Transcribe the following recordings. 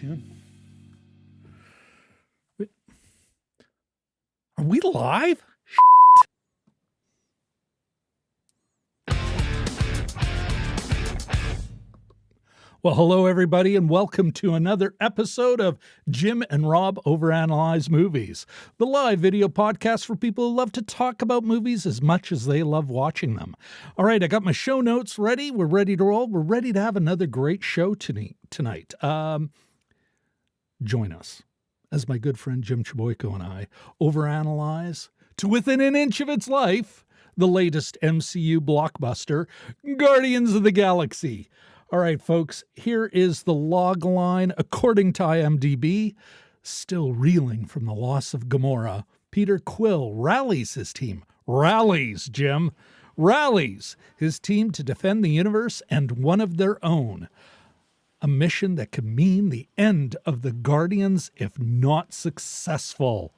Are we live? Well, hello, everybody, and welcome to another episode of Jim and Rob Overanalyze Movies, the live video podcast for people who love to talk about movies as much as they love watching them. All right, I got my show notes ready. We're ready to roll. We're ready to have another great show tonight. Join us as my good friend Jim Chaboyko and I overanalyze to within an inch of its life the latest MCU blockbuster, Guardians of the Galaxy. All right, folks, here is the log line. According to IMDb, still reeling from the loss of Gamora, Peter Quill rallies his team. Rallies, Jim. Rallies his team to defend the universe and one of their own. A mission that could mean the end of the Guardians if not successful.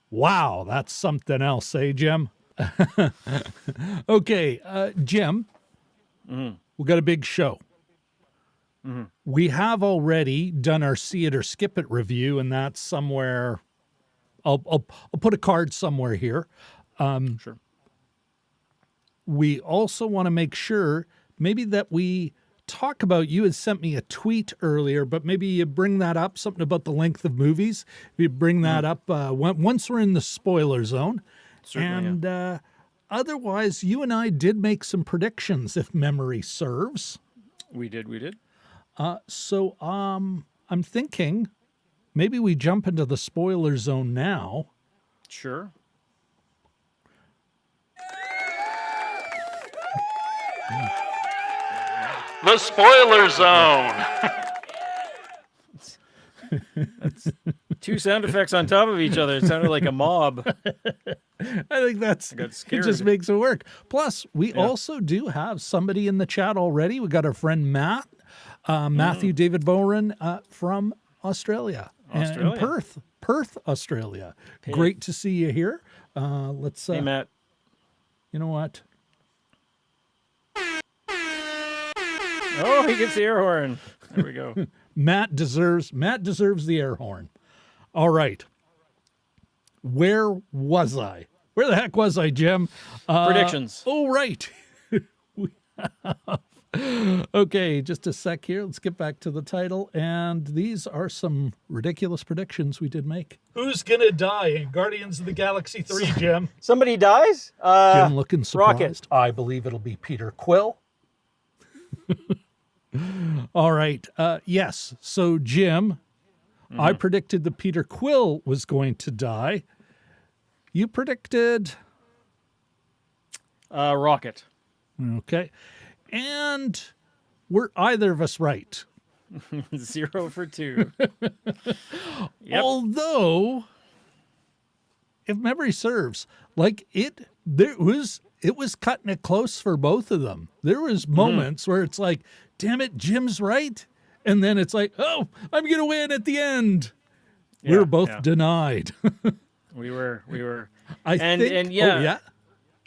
Wow, that's something else, eh, Jim? Okay, Jim. Mm-hmm. We got a big show. Mm-hmm. We have already done our See It or Skip It review, and that's somewhere. I'll put a card somewhere here. Sure. We also want to make sure maybe that we talk about, you had sent me a tweet earlier, but maybe you bring that up, something about the length of movies. You bring that up once we're in the spoiler zone. Certainly, and yeah. Otherwise, you and I did make some predictions, if memory serves. We did. So I'm thinking maybe we jump into the spoiler zone now. Sure. The spoiler zone. That's two sound effects on top of each other. It sounded like a mob. I think it just makes it work. Plus, we also do have somebody in the chat already. We got our friend Matt, Matthew David Boren from Australia. In Perth, Australia. Hey. Great to see you here. Let's. Hey, Matt. You know what? Oh, he gets the air horn. There we go. Matt deserves the air horn. All right. Where was I? Where the heck was I, Jim? Predictions. Oh, right. Okay, just a sec here. Let's get back to the title. And these are some ridiculous predictions we did make. Who's going to die in Guardians of the Galaxy 3, Jim? Somebody dies? Jim looking surprised. Rocket. I believe it'll be Peter Quill. All right. Yes. So, Jim, I predicted that Peter Quill was going to die. You predicted... Rocket. Okay. And were either of us right? 0 for 2. Yep. Although, if memory serves, it was cutting it close for both of them. There was moments where it's like, damn it, Jim's right. And then it's like, oh, I'm going to win at the end. Yeah, we were both denied. We were. I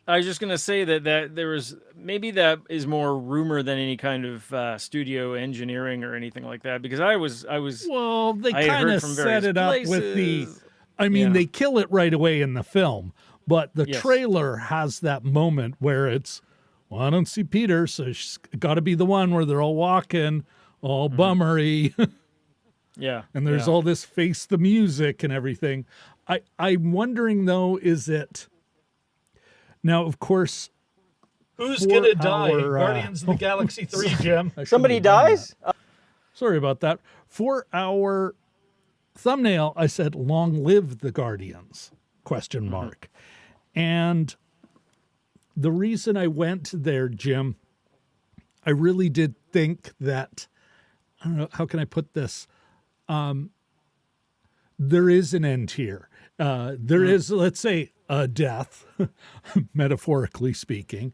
was just going to say that there was, maybe that is more rumor than any kind of studio engineering or anything like that. Because I was. Well, they kind of set it up with they kill it right away in the film. But the trailer has that moment where it's, well, I don't see Peter, so she's got to be the one where they're all walking, all bummery. Yeah. And there's all this face the music and everything. I'm wondering, though, is it... Now, of course... Who's going to die in Guardians of the Galaxy 3, Jim? Somebody dies? Sorry about that. For our thumbnail, I said, long live the Guardians, ? And the reason I went there, Jim, I really did think that, I don't know, how can I put this? There is an end here. There is, let's say, a death, metaphorically speaking.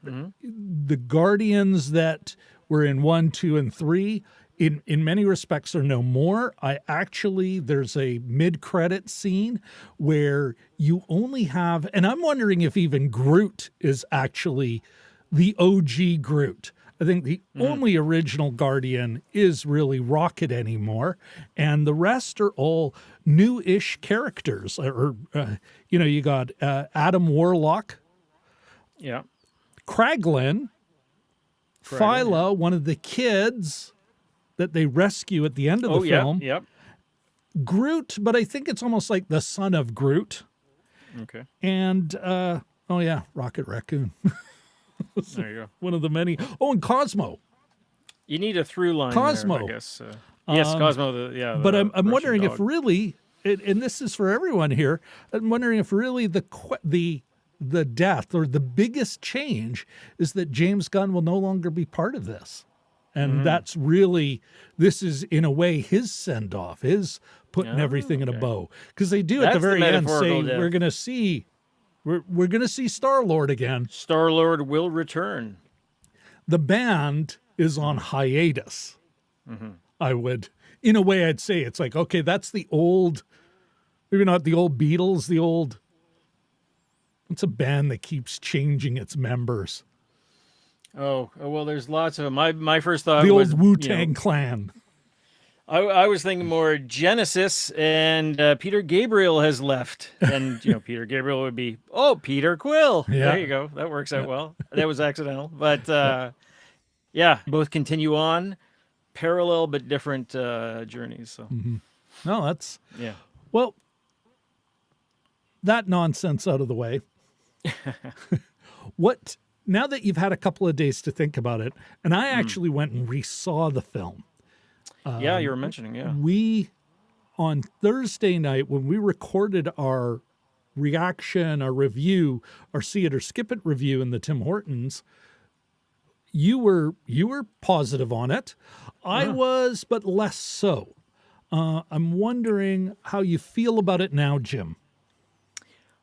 The Guardians that were in 1, 2, and 3, in many respects are no more. There's a mid-credit scene where you only have, and I'm wondering if even Groot is actually the OG Groot. I think the only original Guardian is really Rocket anymore, and the rest are all new-ish characters. You got Adam Warlock, Yeah. Kraglin, Phyla, one of the kids that they rescue at the end of the film. Yep. Groot, but I think it's almost like the son of Groot. Okay. And, Rocket Raccoon. There you go. One of the many. Oh, and Cosmo. You need a through line Cosmo. there, I guess. Yes, Cosmo, But I'm Russian wondering if dog. really, and this is for everyone here, I'm wondering if really the death or the biggest change is that James Gunn will no longer be part of this. And that's really, this is in a way his send-off, his putting everything in a bow. Because they do at the That's the very end say, metaphorical death. we're going to see Star-Lord again. Star-Lord will return. The band is on hiatus. I would, in a way, I'd say it's like, okay, that's the old, maybe not the old Beatles, it's a band that keeps changing its members. Oh well, there's lots of them. My first thought The was old Wu-Tang Clan. I was thinking more Genesis, and Peter Gabriel has left, and Peter Gabriel would be Peter Quill. Yeah. There you go. That works out well. That was accidental, but both continue on, parallel but different journeys. So No, well, that nonsense out of the way. Now that you've had a couple of days to think about it, and I actually went and resaw the film. Yeah, you were mentioning, yeah. We, on Thursday night, when we recorded our reaction, our review, our See It or Skip It review in the Tim Hortons, you were positive on it. I was, but less so. I'm wondering how you feel about it now, Jim.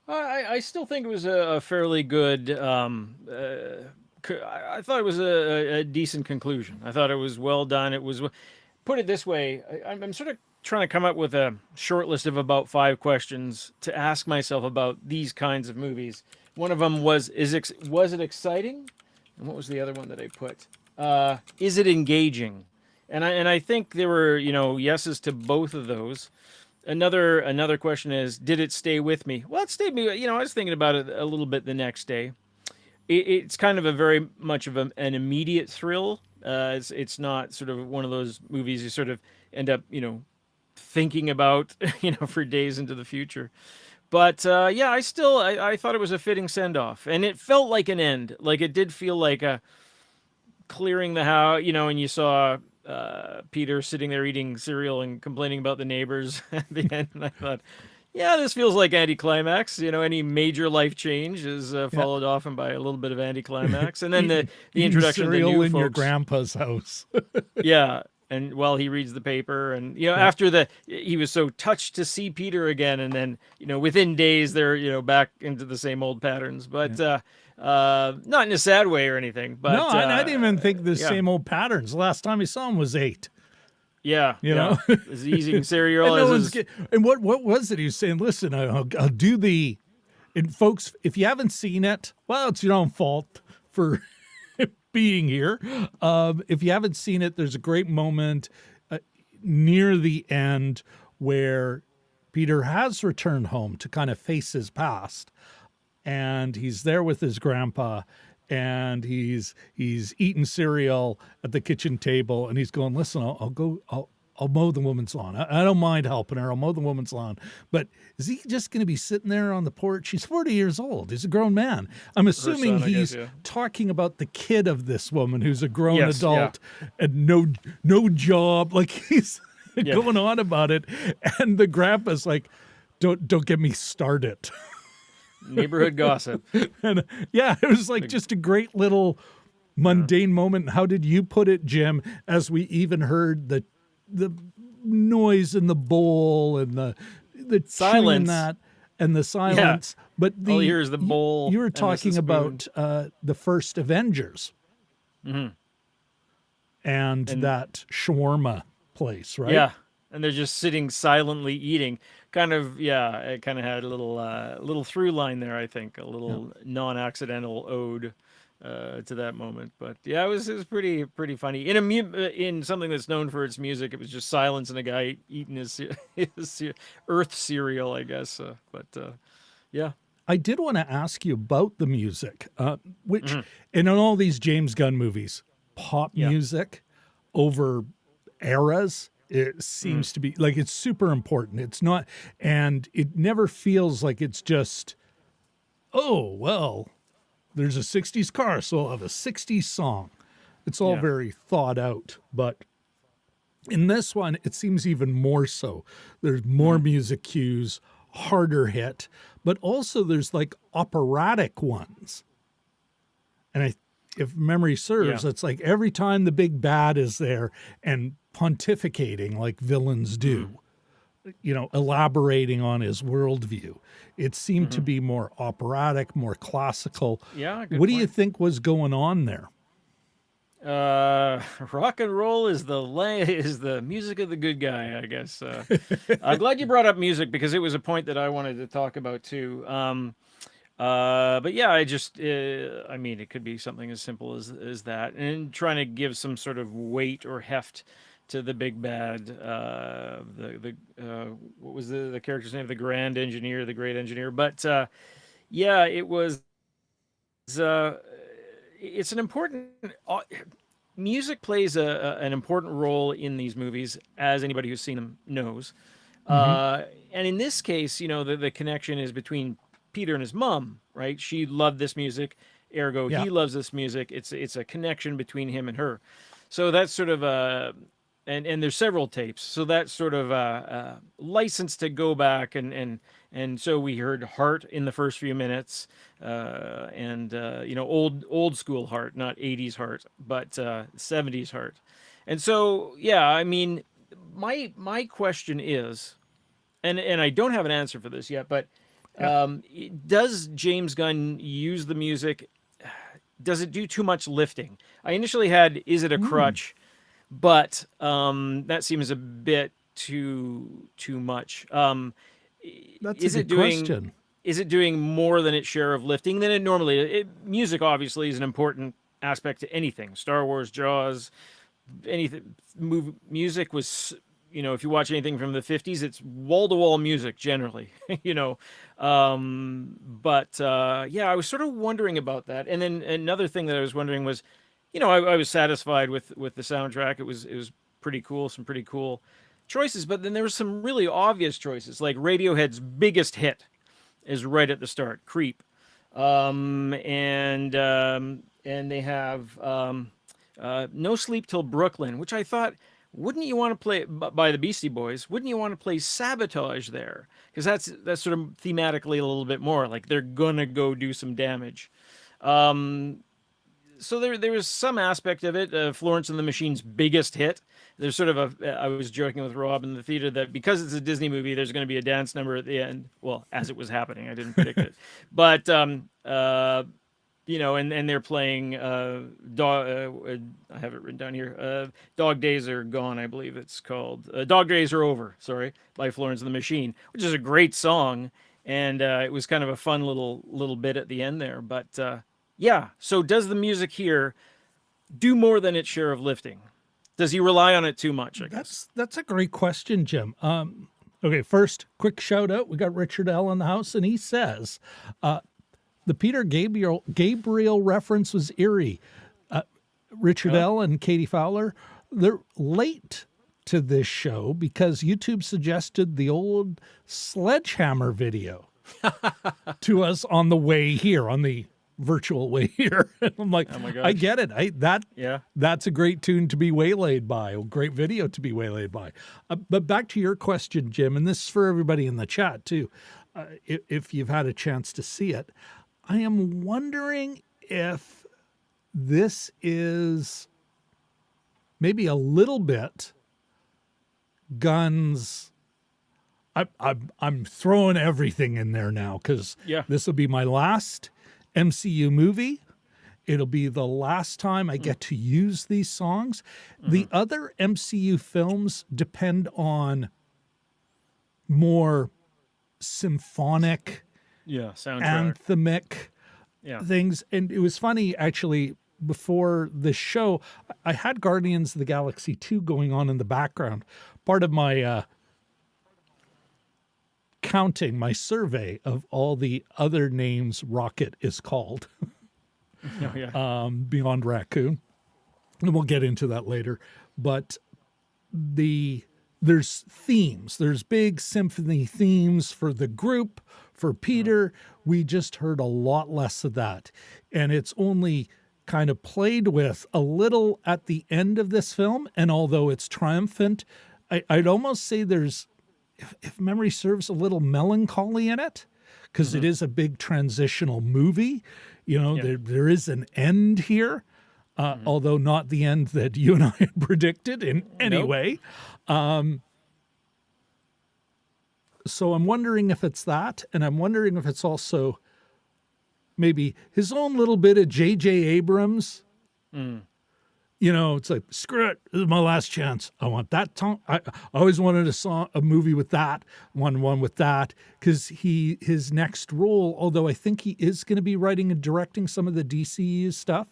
I still think it was a fairly good. I thought it was a decent conclusion. I thought it was well done. It was, put it this way, I'm sort of trying to come up with a short list of about 5 questions to ask myself about these kinds of movies. One of them was it exciting? And what was the other one that I put? Is it engaging? And I think there were yeses to both of those. Another question is, did it stay with me? Well, it stayed me. I was thinking about it a little bit the next day. It's kind of a very much of an immediate thrill. It's not sort of one of those movies you sort of end up, thinking about, for days into the future. But I thought it was a fitting send off, and it felt like an end. Like it did feel like a clearing the house, and you saw Peter sitting there eating cereal and complaining about the neighbors at the end. And I thought, this feels like anticlimax. Any major life change is followed often by a little bit of anticlimax, and then the introduction of the new in folks. your grandpa's house. Yeah, and while he reads the paper, and after he was so touched to see Peter again, and then within days they're back into the same old patterns, but. Not in a sad way or anything, but no, I didn't even think the same old patterns. The last time he saw him was 8. Yeah, is eating cereal. And what was it? He was saying, "Listen, I'll do the." And folks, if you haven't seen it, well, it's your own fault for being here. If you haven't seen it, there's a great moment near the end where Peter has returned home to kind of face his past. And he's there with his grandpa, and he's eating cereal at the kitchen table, and he's going, "Listen, I'll mow the woman's lawn. I don't mind helping her. I'll mow the woman's lawn." But is he just going to be sitting there on the porch? He's 40 years old. He's a grown man. I'm assuming he's talking about the kid of this woman who's a grown adult and no job. Like he's going on about it, and the grandpa's like, "Don't get me started." Neighborhood gossip. And it was like just a great little mundane moment. How did you put it, Jim, as we even heard the noise in the bowl and the silence and the silence? But all you hear is the bowl. You were talking about the first Avengers and that shawarma place, right? Yeah, and they're just sitting silently eating. It kind of had a little through line there, I think, a little non-accidental ode to that moment. But yeah, it was pretty funny. In something that's known for its music, it was just silence and a guy eating his Earth cereal, I guess. Yeah. I did want to ask you about the music, which, Hmm. and in all these James Gunn movies, pop Yeah. music over eras, it Hmm. seems to be like it's super important. It's not, and it never feels like it's just, oh, well, there's a 60s car, so I'll have a 60s song. It's all Yeah. very thought out, but in this one, it seems even more so. There's more Hmm. music cues, harder hit, but also there's like operatic ones. And if memory Yeah. serves, it's like every time the big bad is there and pontificating like villains Hmm. do, elaborating on his worldview. It seemed to Hmm. be more operatic, more classical. Yeah. Good What do you point. think was going on there? Rock and roll is is the music of the good guy, I guess. I'm glad you brought up music because it was a point that I wanted to talk about too. But yeah, I mean, it could be something as simple as that, and trying to give some sort of weight or heft to the big bad. What was the character's name? The Grand Engineer, the Great Engineer. But yeah, it was. Uh, it's an important. Music plays an important role in these movies, as anybody who's seen them knows. Hmm. And in this case, the connection is between Peter and his mom, right? She loved this music, ergo Yeah. he loves this music. It's a connection between him and her. So that's sort of and there's several tapes, so that's sort of license to go back and so we heard Heart in the first few minutes, and old school Heart, not 80s Heart, but 70s Heart. And so yeah, I mean, my question is, and I don't have an answer for this yet, but Yeah. does James Gunn use the music? Does it do too much lifting? I initially had, is it a Mm, crutch? But that seems a bit too much. that's a Is it good doing question. is it doing more than its share of lifting than it normally? Music obviously is an important aspect to anything. Star Wars, Jaws, anything. Music was, if you watch anything from the 50s, it's wall to wall music generally. But yeah, I was sort of wondering about that. And then another thing that I was wondering was, I was satisfied with the soundtrack. It was pretty cool, some pretty cool choices. But then there were some really obvious choices, like Radiohead's biggest hit is right at the start, "Creep," and they have "No Sleep Till Brooklyn," which I thought, wouldn't you want to play by the Beastie Boys? Wouldn't you want to play "Sabotage" there? Because that's sort of thematically a little bit more like they're gonna go do some damage. Um, so there was some aspect of it. Florence and the Machine's biggest hit. There's sort of I was joking with Rob in the theater that because it's a Disney movie, there's going to be a dance number at the end. Well, as it was happening, I didn't predict it, but and they're playing I have it written down here. Dog Days Are Gone, I believe it's called. Dog Days Are Over. Sorry, by Florence and the Machine, which is a great song, and it was kind of a fun little bit at the end there. But yeah, so does the music here do more than its share of lifting? Does he rely on it too much, I guess? That's a great question, Jim. Okay, first, quick shout out. We got Richard L in the house, and he says the Peter Gabriel reference was eerie. Richard Really? L and Katie Fowler, they're late to this show because YouTube suggested the old Sledgehammer video to us on the way here, on the virtual way here. And I'm like, Oh my I gosh. get it. Yeah. That's a great tune to be waylaid by, a great video to be waylaid by. But back to your question, Jim, and this is for everybody in the chat too. If you've had a chance to see it, I am wondering if this is maybe a little bit Guns. I'm throwing everything in there now because Yeah. this will be my last MCU movie. It'll be the last time I get to use these songs. The other MCU films depend on more symphonic, Yeah. Soundtrack. anthemic, Yeah. things. And it was funny, actually, before this show, I had Guardians of the Galaxy 2 going on in the background. Part of my counting, my survey of all the other names Rocket is called Oh, yeah. beyond Raccoon. And we'll get into that later. But there's themes. There's big symphony themes for the group. For Peter, we just heard a lot less of that. And it's only kind of played with a little at the end of this film. And although it's triumphant, I'd almost say there's, if memory serves, a little melancholy in it, because it is a big transitional movie. You know, there is an end here. Although not the end that you and I had predicted in any way. So I'm wondering if it's that, and I'm wondering if it's also maybe his own little bit of J.J. Abrams. You know, it's like, screw it, this is my last chance. I want that song. I always wanted a movie with that, one with that, because his next role, although I think he is going to be writing and directing some of the DCU stuff,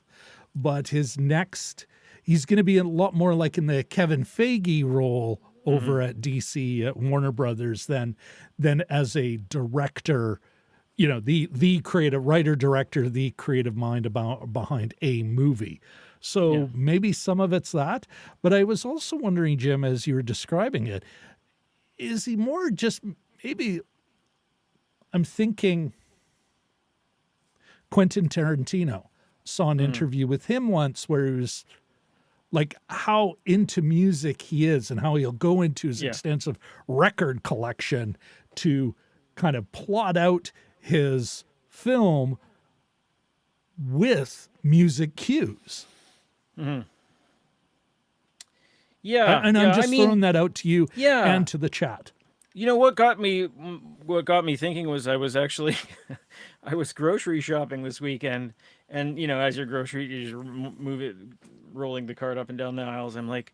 but his next, he's going to be a lot more like in the Kevin Feige role over at DC, at Warner Brothers, than as a director, you know, the creative writer, director, the creative mind behind a movie. So maybe some of it's that. But I was also wondering, Jim, as you were describing it, is he more just maybe, I'm thinking Quentin Tarantino. Saw an interview with him once where he was like how into music he is and how he'll go into his extensive record collection to kind of plot out his film with music cues. Yeah. And I'm just throwing that out to you and to the chat. You know, what got me thinking was I was actually I was grocery shopping this weekend, and you know, as you're you just rolling the cart up and down the aisles. I'm like,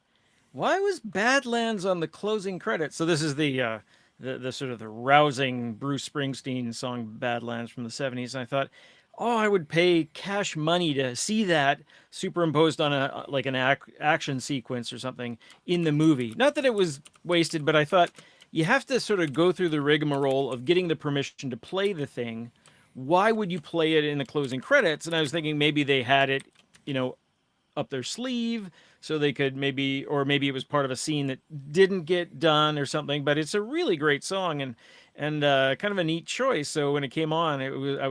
why was Badlands on the closing credits? So this is the sort of the rousing Bruce Springsteen song Badlands from the 70s, and I thought, oh, I would pay cash money to see that superimposed on an action sequence or something in the movie. Not that it was wasted, but I thought, you have to sort of go through the rigmarole of getting the permission to play the thing. Why would you play it in the closing credits? And I was thinking maybe they had it, you know, up their sleeve so they could maybe it was part of a scene that didn't get done or something. But it's a really great song and kind of a neat choice. So when it came on, I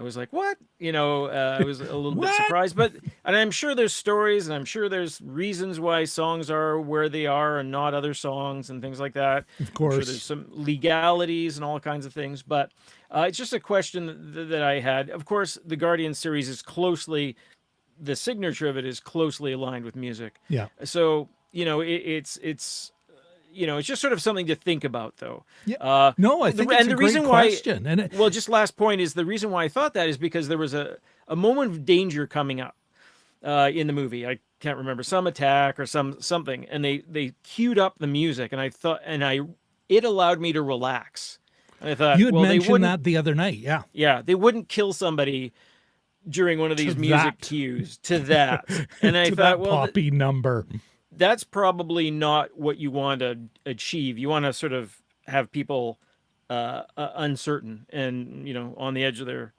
was like, what? You know, I was a little bit surprised, and I'm sure there's stories and I'm sure there's reasons why songs are where they are and not other songs and things like that. Of course. I'm sure there's some legalities and all kinds of things, but it's just a question that I had. Of course, the Guardian series is the signature of it is closely aligned with music. Yeah. So, you know, it's you know, it's just sort of something to think about, though. Yeah. No, I think it's a great question. Well, just last point is the reason why I thought that is because there was a moment of danger coming up in the movie. I can't remember, some attack or something, and they queued up the music, and I thought, it allowed me to relax. And I thought, you had mentioned that the other night, yeah, they wouldn't kill somebody during one of these music cues to that, and I thought, well, poppy number. That's probably not what you want to achieve. You want to sort of have people uncertain and, you know, on the edge of their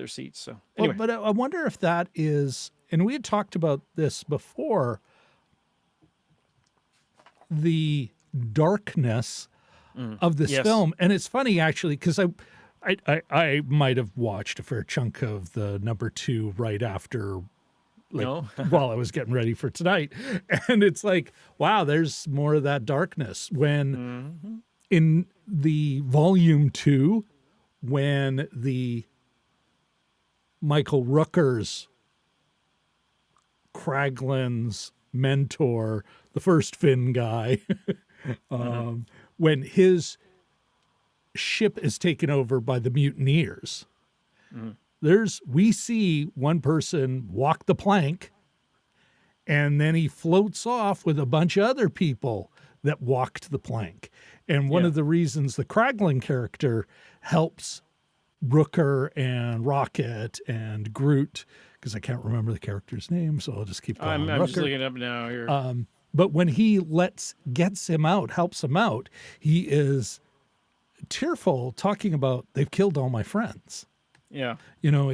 seats. So anyway, but I wonder if that is, and we had talked about this before, the darkness of this film. And it's funny actually, because I might have watched a fair chunk of the number 2 right after. While I was getting ready for tonight. And it's like, wow, there's more of that darkness. When in the volume 2, when the Michael Rooker's Kraglin's mentor, the first Finn guy, when his ship is taken over by the mutineers, we see one person walk the plank, and then he floats off with a bunch of other people that walked the plank. And one of the reasons the Kraglin character helps Rooker and Rocket and Groot, because I can't remember the character's name, so I'll just keep calling him I'm just Rooker. looking it up now here. But when he gets him out, helps him out, he is tearful, talking about they've killed all my friends. Yeah. You know,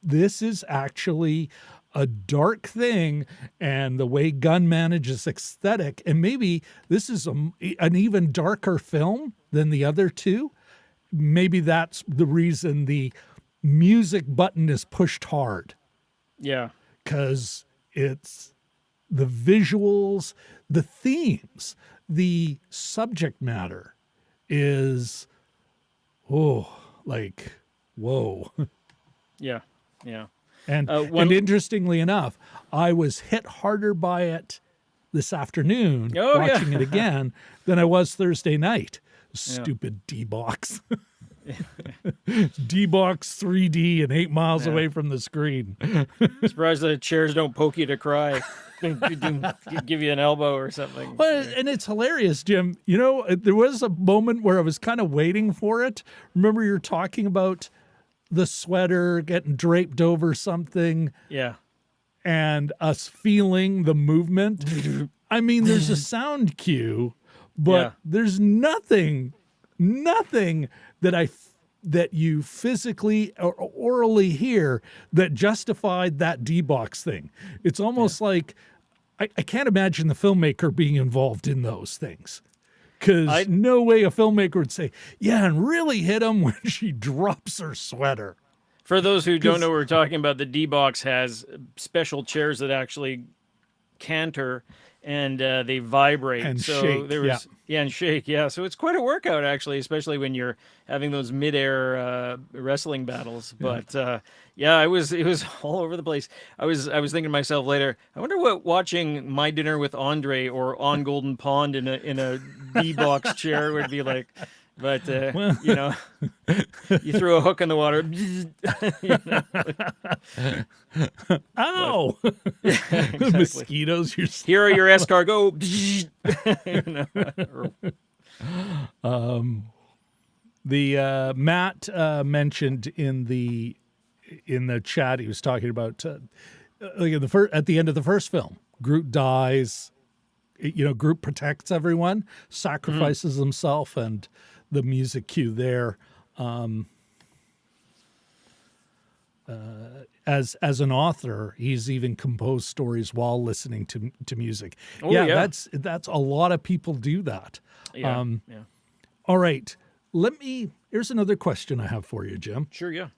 this is actually a dark thing, and the way Gunn manages aesthetic, and maybe this is an even darker film than the other two. Maybe that's the reason the music button is pushed hard, Yeah. because it's the visuals, the themes, the subject matter is, like, whoa. Yeah. Yeah. And, one- and interestingly enough, I was hit harder by it this afternoon, Oh, yeah. watching it again, than I was Thursday night. Stupid D-Box. D-Box 3D and 8 miles away from the screen. Surprised the chairs don't poke you to cry. Give you an elbow or something. Well, and it's hilarious, Jim. You know, there was a moment where I was kind of waiting for it. Remember, you're talking about the sweater getting draped over something Yeah. and us feeling the movement. I mean, there's a sound cue, but there's nothing that you physically or orally hear that justified that D-Box thing. It's almost like I can't imagine the filmmaker being involved in those things. Because no way a filmmaker would say, yeah, and really hit him when she drops her sweater. For those who don't know what we're talking about, the D-Box has special chairs that actually canter and they vibrate. And so shake, there was, and shake. Yeah. So it's quite a workout, actually, especially when you're having those midair wrestling battles. But it was all over the place. I was thinking to myself later, I wonder what watching My Dinner with Andre or On Golden Pond in a D-Box chair would be like. But, you know, you throw a hook in the water. You know? Ow! Exactly. Mosquitoes. Here are your escargot. The Matt mentioned in the chat, he was talking about like at the end of the first film, Groot dies. You know, Groot protects everyone, sacrifices himself, and the music cue there. As an author, he's even composed stories while listening to music. Oh, yeah. That's a lot of people do that. Yeah. All right, here's another question I have for you, Jim. Sure, yeah.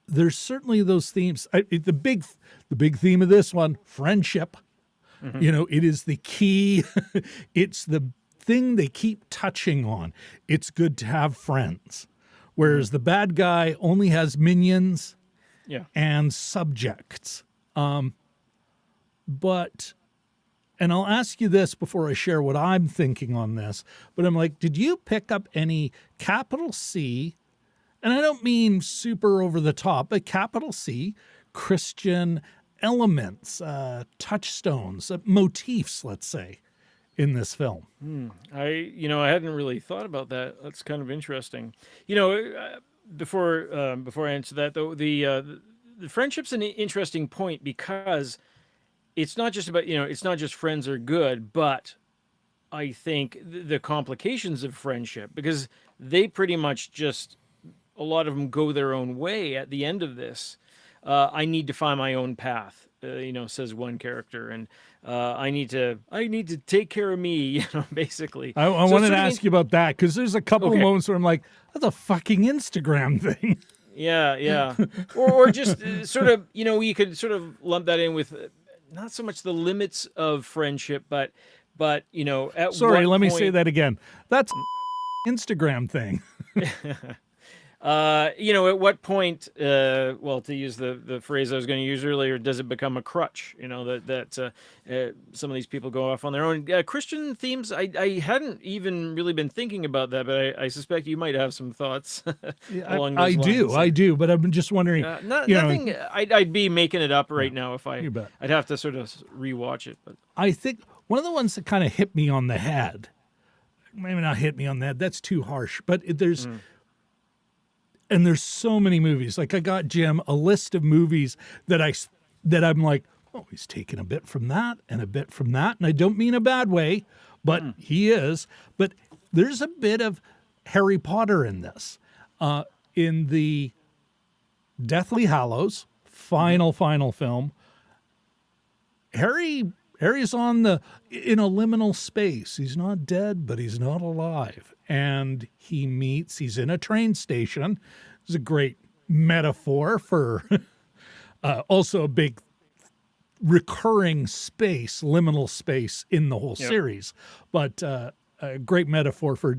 There's certainly those themes. The big theme of this one, friendship. Mm-hmm. You know, it is the key. It's the thing they keep touching on. It's good to have friends. Whereas the bad guy only has minions and subjects. And I'll ask you this before I share what I'm thinking on this, but I'm like, did you pick up any capital C, and I don't mean super over the top, but capital C, Christian elements, touchstones, motifs, let's say, in this film? I hadn't really thought about that. That's kind of interesting. You know, before I answer that though, the friendship's an interesting point because it's not just about, it's not just friends are good, but I think the complications of friendship, because they pretty much just, a lot of them go their own way at the end of this. I need to find my own path, says one character, and I need to take care of me, basically. I wanted to ask you about that, because there's a couple of moments where I'm like, that's a fucking Instagram thing. Yeah. or just sort of, you could sort of lump that in with not so much the limits of friendship, but at Sorry, let me point... say that again. That's Instagram thing. At what point, to use the phrase I was going to use earlier, does it become a crutch? That some of these people go off on their own. Christian themes, I hadn't even really been thinking about that, but I suspect you might have some thoughts along those lines. I do, but I'm just wondering. Nothing. I'd be making it up right now if you bet. I'd have to sort of rewatch it. But I think one of the ones that kind of hit me on the head maybe not hit me on that. That's too harsh. But there's so many movies. Like I got Jim a list of movies that I'm like, oh, he's taking a bit from that and a bit from that, and I don't mean a bad way, but he is. But there's a bit of Harry Potter in this, in the Deathly Hallows final film. Harry's in a liminal space. He's not dead, but he's not alive. And he's in a train station. It's a great metaphor for also a big recurring space, liminal space in the whole series. But a great metaphor for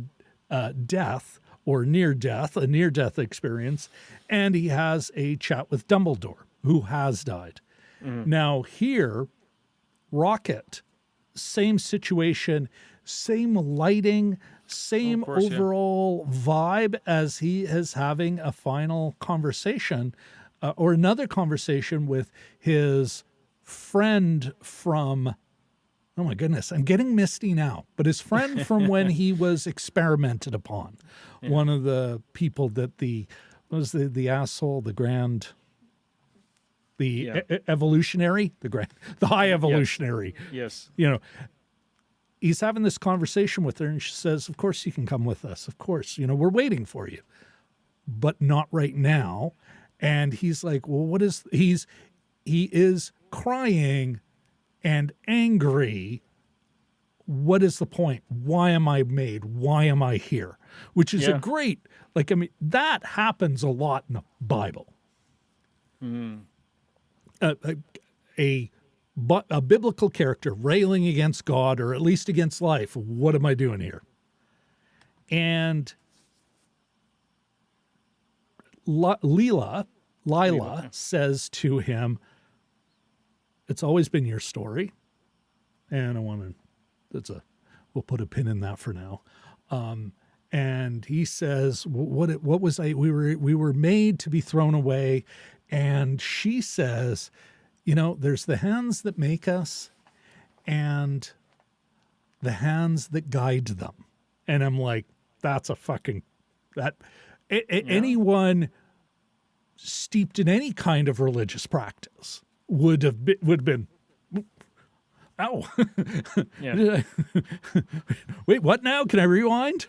death or near death, a near death experience. And he has a chat with Dumbledore, who has died. Now here, Rocket, same situation, same lighting, same overall vibe as he is having a final conversation or another conversation with his friend from, oh my goodness, I'm getting misty now, but his friend from when he was experimented upon. One of the people that the asshole, evolutionary, the high evolutionary. Yes. He's having this conversation with her and she says, of course you can come with us. Of course, we're waiting for you, but not right now. And he's like, well, he is crying and angry. What is the point? Why am I made? Why am I here? Which is a great, that happens a lot in the Bible. A biblical character railing against God, or at least against life. What am I doing here? And Lila says to him, it's always been your story. And we'll put a pin in that for now. And he says, what was we were made to be thrown away. And she says, there's the hands that make us and the hands that guide them. And I'm like, that's a fucking, anyone steeped in any kind of religious practice would have been, ow. Wait, what now? Can I rewind?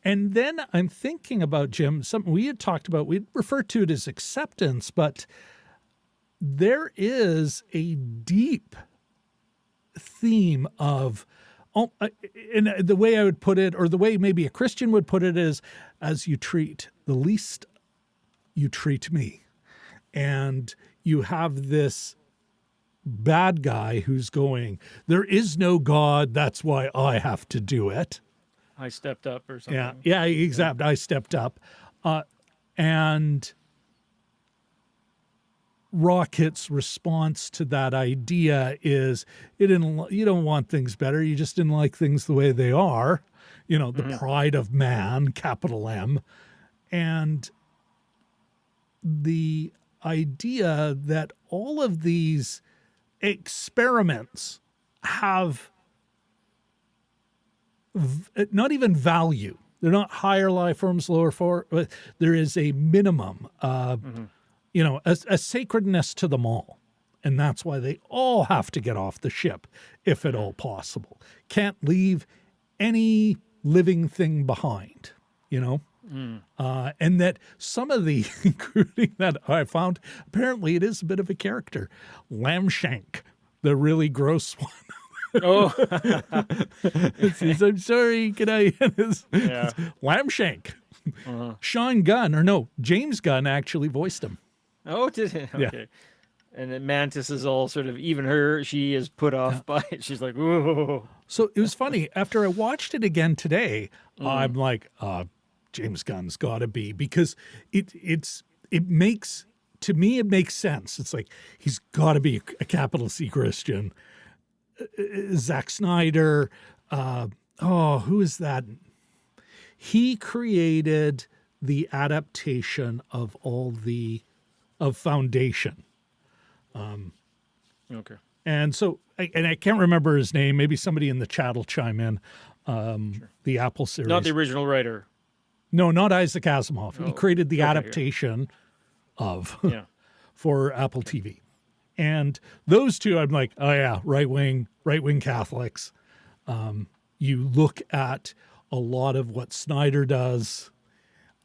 And then I'm thinking about, Jim, something we had talked about, we'd refer to it as acceptance, but there is a deep theme of, and the way I would put it, or the way maybe a Christian would put it, is as you treat the least, you treat me. And you have this bad guy who's going, there is no God, that's why I have to do it. I stepped up or something. Yeah, exactly. I stepped up. And Rocket's response to that idea is, you don't want things better. You just didn't like things the way they are. The pride of man, capital M. And the idea that all of these experiments have not even value. They're not higher life forms, lower form. But there is a minimum, a sacredness to them all. And that's why they all have to get off the ship, if at all possible. Can't leave any living thing behind, and that some of the, including that I found, apparently it is a bit of a character. Lambshank, the really gross one. Oh, Says, I'm sorry, can I? Lambshank. Sean Gunn, or no, James Gunn actually voiced him. Oh, did he? Okay. Yeah. And then Mantis is all sort of, even she is put off by it. She's like, whoa. So it was funny. After I watched it again today, I'm like, James Gunn's got to be, because it makes, to me, it makes sense. It's like, he's got to be a capital C Christian. Zack Snyder, who is that? He created the adaptation of Foundation. Okay. And so, I can't remember his name. Maybe somebody in the chat will chime in. the Apple series. Not the original writer. No, not Isaac Asimov. He Oh, created the okay, adaptation of Yeah. for Apple TV. And those two, I'm like, oh yeah, right wing Catholics. You look at a lot of what Snyder does.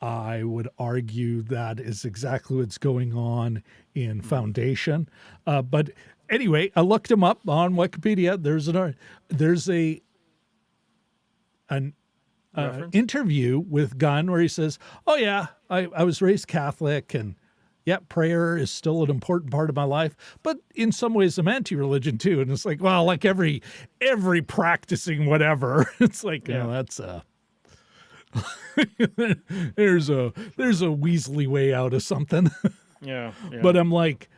I would argue that is exactly what's going on in Foundation. But anyway, I looked him up on Wikipedia. There's an Reference? interview with Gunn where he says, "Oh yeah, I was raised Catholic, and yeah, prayer is still an important part of my life. But in some ways, I'm anti-religion too." And it's like, well, like every practicing whatever, it's like, Yeah. that's there's a Weasley way out of something. Yeah. But I'm like,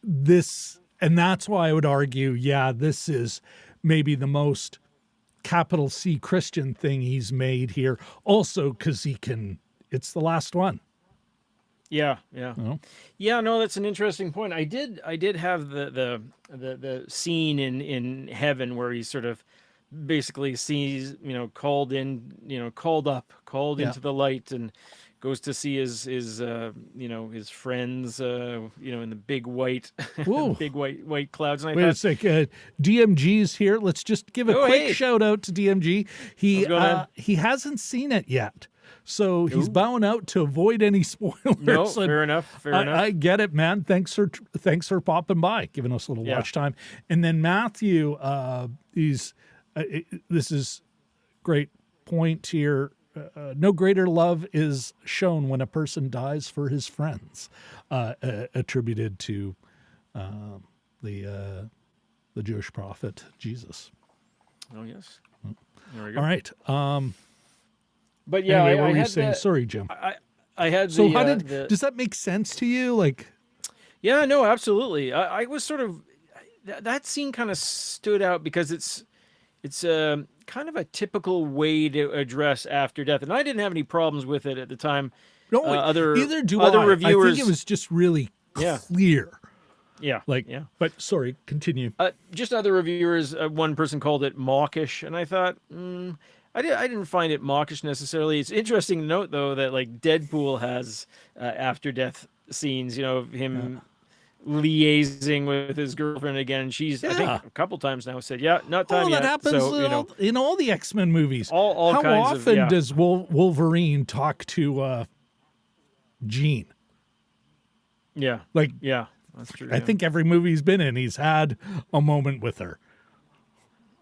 this, and that's why I would argue, yeah, this is maybe the most capital C Christian thing he's made here. Also, because it's the last one. Yeah. know? Yeah, no, that's an interesting point. I did have the scene in heaven where he sort of basically sees, called into the light, and goes to see his friends, in the big white, Whoa. big white clouds. And I Wait a thought, sec. DMG's here. Let's just give a Oh, quick hey. shout out to DMG. What's going on? He hasn't seen it yet, so he's bowing out to avoid any spoilers. no, And fair enough. Fair enough. I get it, man. Thanks for popping by, giving us a little Yeah. watch time. And then Matthew, this is great point here. No greater love is shown when a person dies for his friends, attributed to the Jewish prophet Jesus. Oh yes. There we go. All right. But yeah, Anyway, what I were you had saying? Sorry, Jim. I had So the, how does that make sense to you? Like, Yeah, no, absolutely. I was sort of that scene kind of stood out because it's kind of a typical way to address after death, and I didn't have any problems with it at the time. no, either do I. I reviewers, think it was just really Yeah. clear. yeah, Like, yeah. but sorry, continue. Just other reviewers, one person called it mawkish, and I thought, I didn't find it mawkish necessarily. It's interesting to note though that like Deadpool has after death scenes, of him liaising with his girlfriend again. She's I think Yeah. a couple times now said, "Yeah, not time Oh, yet." that happens So in all the X-Men movies. all How kinds of often yeah. does Wolverine talk to Jean? Yeah, Like, yeah, that's true. I yeah. think every movie he's been in, he's had a moment with her,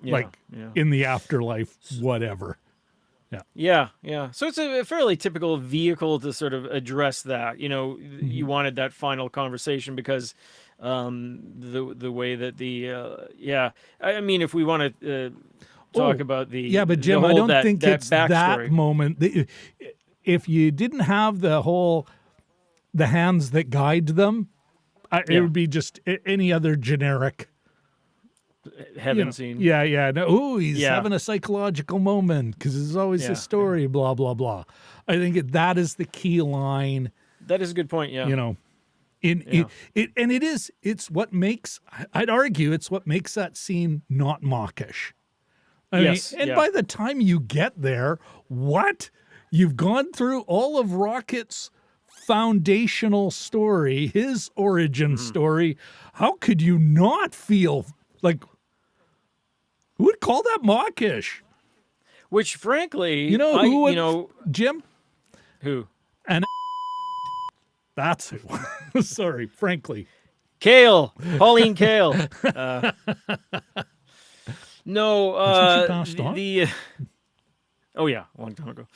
yeah, like yeah. in the afterlife, whatever. Yeah. So it's a fairly typical vehicle to sort of address that. You wanted that final conversation because the way that I mean, if we want to talk about the Yeah, but Jim, I don't think it's that backstory. moment. If you didn't have the hands that guide them, it Yeah. would be just any other generic heaven scene. Yeah. No, ooh, he's Yeah. having a psychological moment because there's always Yeah, a story, blah, blah, blah. I think that is the key line, That is a good point. Yeah. It's what makes, I'd argue, it's what makes that scene not mawkish. Yes, And yeah. by the time you get there, what? You've gone through all of Rocket's foundational story, his origin story. How could you not feel like, who would call that mawkish? Which, frankly, You know who would, Jim? who? And that's who. Sorry, frankly. Kale, Pauline Kale. No, Hasn't she passed on? oh yeah, a long time ago.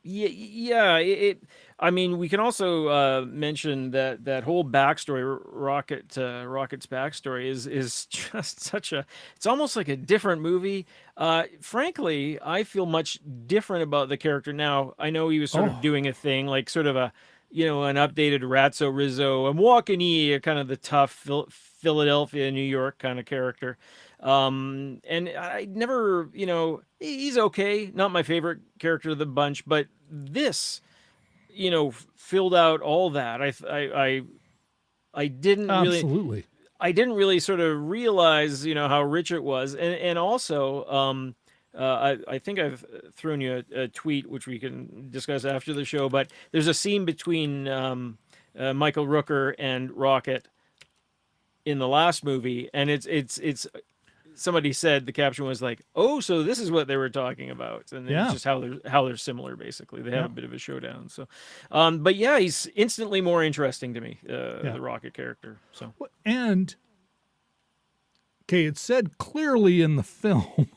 Yeah. I mean, we can also mention that whole backstory, Rocket's backstory is just such a. It's almost like a different movie. Frankly, I feel much different about the character now. I know he was sort of doing a thing, like sort of a, an updated Ratso Rizzo and Walking E, kind of the tough Philadelphia, New York kind of character. And I never, he's okay. Not my favorite character of the bunch, but this, filled out all that. I didn't really. Absolutely. I didn't really sort of realize, how rich it was, and also, I think I've thrown you a tweet which we can discuss after the show. But there's a scene between Michael Rooker and Rocket in the last movie, and it's somebody said the caption was like, "Oh, so this is what they were talking about," and Yeah. it's just how they're similar. Basically, they have Yeah. a bit of a showdown. So, but yeah, he's instantly more interesting to me, Yeah. the Rocket character. So, And okay, it said clearly in the film,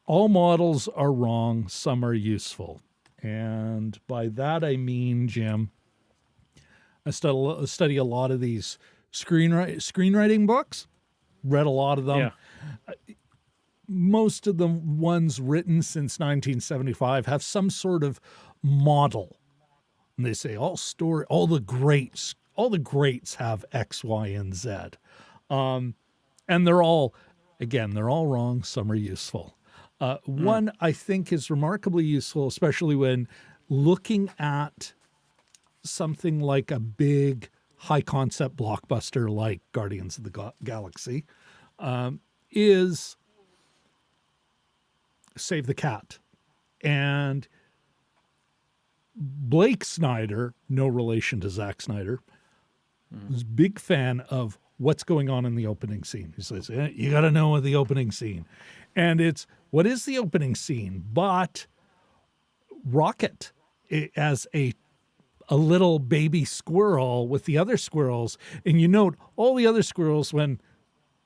all models are wrong, some are useful. And by that I mean, Jim, I study a lot of these screenwriting books, read a lot of them. yeah, Most of the ones written since 1975 have some sort of model. And they say all the greats have X, Y, and Z. And they're all wrong. Some are useful. One I think is remarkably useful, especially when looking at something like a big high concept blockbuster like Guardians of the Galaxy, is Save the Cat. And Blake Snyder, no relation to Zack Snyder, was a big fan of what's going on in the opening scene. He says, you got to know what the opening scene. And it's, what is the opening scene? But Rocket, as a little baby squirrel with the other squirrels, and you note all the other squirrels, when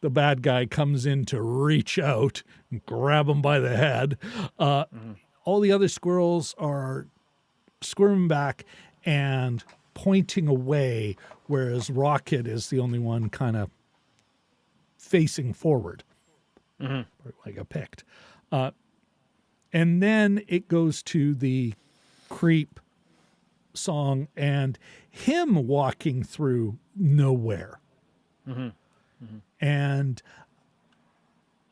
the bad guy comes in to reach out and grab him by the head, all the other squirrels are squirming back and pointing away, whereas Rocket is the only one kind of facing forward, like a picked. And then it goes to the creep song and him walking through nowhere. And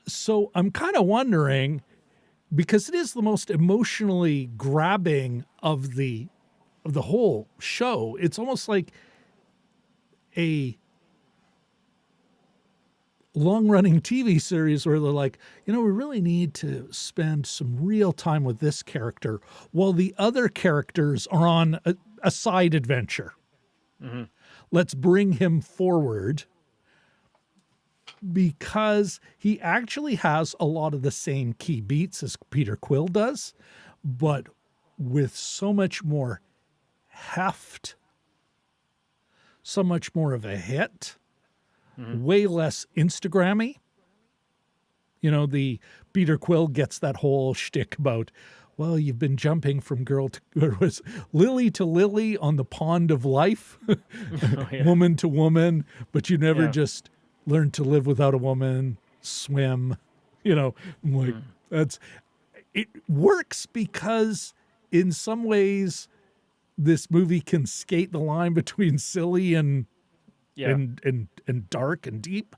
so I'm kind of wondering, because it is the most emotionally grabbing of the whole show, it's almost like a long-running TV series where they're like, we really need to spend some real time with this character while the other characters are on a side adventure. Let's bring him forward, because he actually has a lot of the same key beats as Peter Quill does, but with so much more heft, so much more of a hit, way less Instagrammy. The Peter Quill gets that whole shtick about, well, you've been jumping from lily to lily on the pond of life, woman to woman, but you never just learned to live without a woman, swim. I'm like, it works because in some ways this movie can skate the line between silly and dark and deep.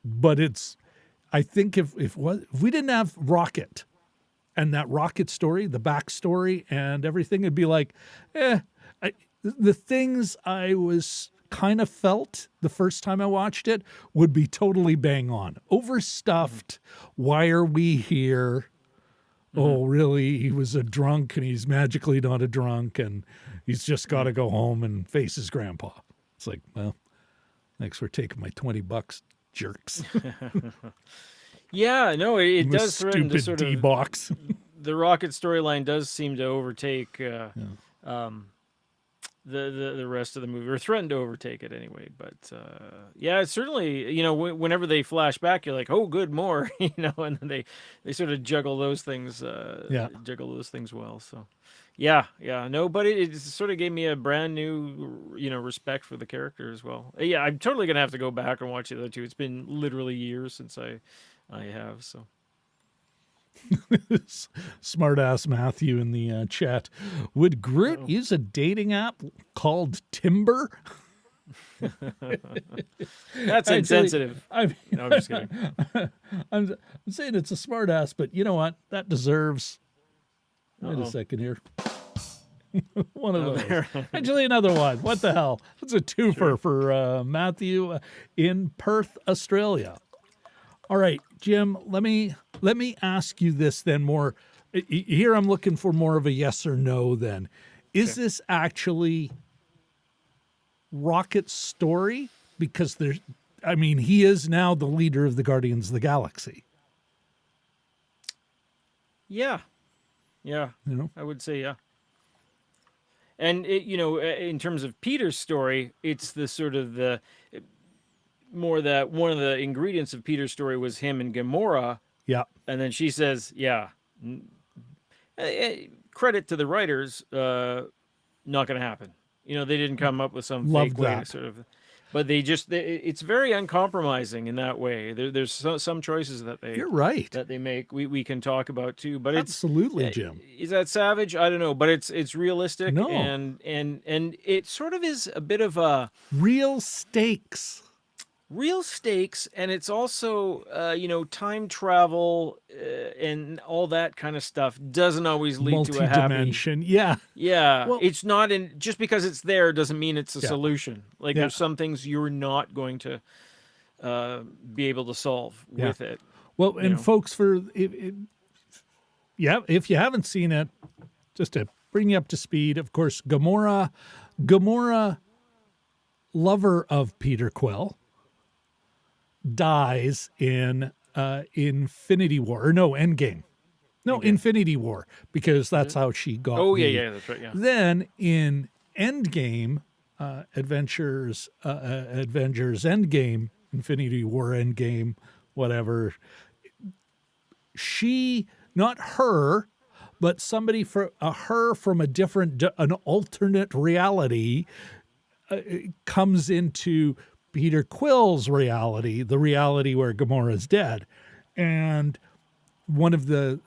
But I think if we didn't have Rocket and that Rocket story, the backstory and everything, it'd be like, the things I was kind of felt the first time I watched it would be totally bang on. Overstuffed. Why are we here? Oh, really? He was a drunk and he's magically not a drunk and he's just got to go home and face his grandpa. It's like, well, thanks for taking my $20, jerks. Yeah, no, it does threaten to sort of D-box. The Rocket storyline does seem to overtake the rest of the movie, or threaten to overtake it anyway. But it's certainly, whenever they flash back, you're like, oh, good, more, and then they sort of juggle those things, well. So no, but it sort of gave me a brand new, respect for the character as well. Yeah, I'm totally gonna have to go back and watch the other two. It's been literally years since I have, so. Smart ass Matthew in the chat. Would Groot use a dating app called Timber? That's insensitive. No, I'm just kidding. I'm saying it's a smart ass, but you know what? That deserves. Wait a second here. One of those. Actually, another one. What the hell? It's a twofer for Matthew in Perth, Australia. All right, Jim. Let me ask you this then. More here, I'm looking for more of a yes or no. Then, is this actually Rocket's story? Because there's, I mean, he is now the leader of the Guardians of the Galaxy. Yeah. Yeah. You know, I would say yeah. And in terms of Peter's story, it's the sort of the more that one of the ingredients of Peter's story was him and Gamora, yeah. and then she says, "Yeah, credit to the writers, not going to happen." They didn't come up with some Love fake way to that. sort of, but it's very uncompromising in that way. There's some choices that You're right. they make. We can talk about too, but Absolutely, Jim. is that savage? I don't know, but it's realistic, No. and it sort of is a bit of a Real stakes. real stakes, and it's also time travel and all that kind of stuff doesn't always lead to a happy. Multi-dimension. Yeah. Yeah, Well- it's not in just because it's there doesn't mean it's a solution. Like Yeah. there's some things you're not going to be able to solve with it. Well, and know. folks, if you haven't seen it, just to bring you up to speed, of course, Gamora, lover of Peter Quill, dies in Infinity War, or no, Endgame. No, Infinity War, because that's how she got. Oh yeah, that's right. Yeah. Then in Endgame, Avengers Endgame, Infinity War Endgame, whatever. She, not her, but somebody for her from an alternate reality, comes into Peter Quill's reality, the reality where Gamora's dead. And one of the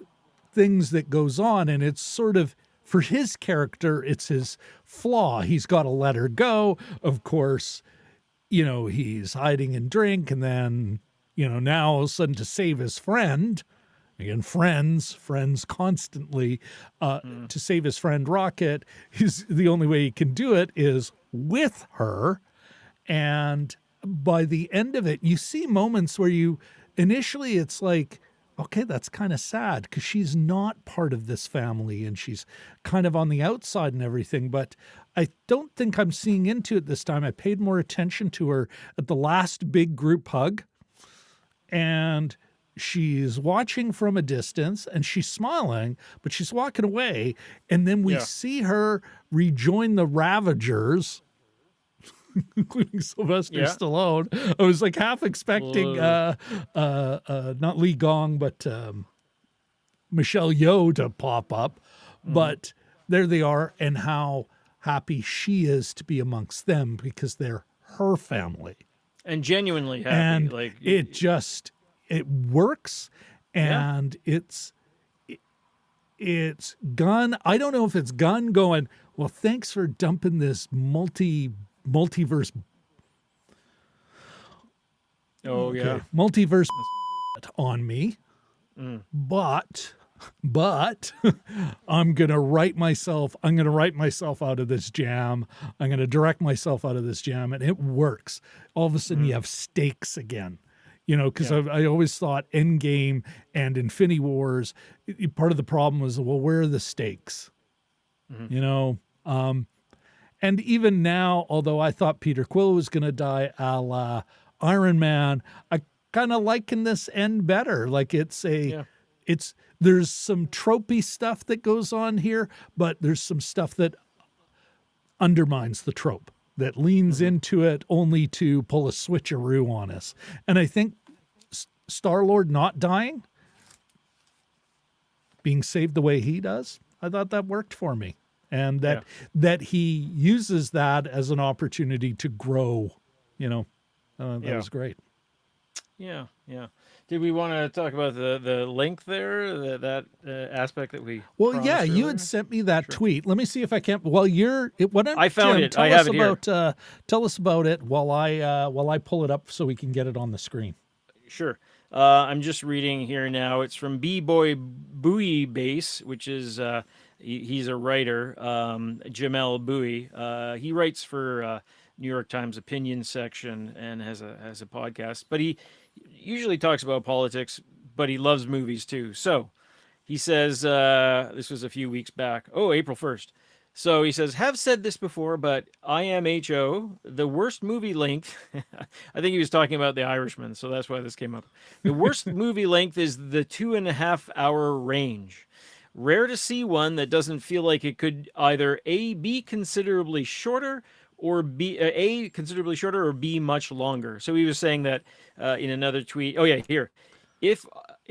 things that goes on, and it's sort of, for his character, it's his flaw. He's got to let her go. Of course, he's hiding in drink, and then, now all of a sudden to save his friend, again, friends constantly, to save his friend Rocket, the only way he can do it is with her. And by the end of it, you see moments where initially it's like, okay, that's kind of sad because she's not part of this family and she's kind of on the outside and everything. But I don't think I'm seeing into it this time. I paid more attention to her at the last big group hug, and she's watching from a distance and she's smiling, but she's walking away. And then we see her rejoin the Ravagers, including Sylvester Stallone. I was like half expecting not Lee Gong, but Michelle Yeoh to pop up. But there they are, and how happy she is to be amongst them because they're her family. And genuinely happy. And like it works, and it's Gunn. I don't know if it's Gunn going, well, thanks for dumping this multiverse. Oh yeah, multiverse on me, but I'm gonna write myself out of this jam. I'm gonna direct myself out of this jam, and it works. All of a sudden, you have stakes again. Because I always thought Endgame and Infinity Wars, part of the problem was, well, where are the stakes? And even now, although I thought Peter Quill was going to die a la Iron Man, I kind of liking this end better. Like there's some tropey stuff that goes on here, but there's some stuff that undermines the trope, that leans into it only to pull a switcheroo on us. And I think Star-Lord not dying, being saved the way he does, I thought that worked for me. And that he uses that as an opportunity to grow, that was great. Yeah. Did we want to talk about the link there, that aspect that we? Well, you earlier? had sent me that tweet. Let me see if I can. Well, I found Jim, it. I have it here. Tell us about it while I pull it up so we can get it on the screen. Sure. I'm just reading here now. It's from B-Boy Buoy Base, which is He's a writer, Jamel Bowie. He writes for New York Times opinion section and has a podcast. But he usually talks about politics, but he loves movies too. So he says, this was a few weeks back. Oh, April 1st. So he says, have said this before, but IMHO, the worst movie length. I think he was talking about The Irishman, so that's why this came up. The worst movie length is the 2.5 hour range. Rare to see one that doesn't feel like it could either A, be considerably shorter, or B, A, considerably shorter, or B, much longer. So he was saying that in another tweet. Oh, yeah, here. If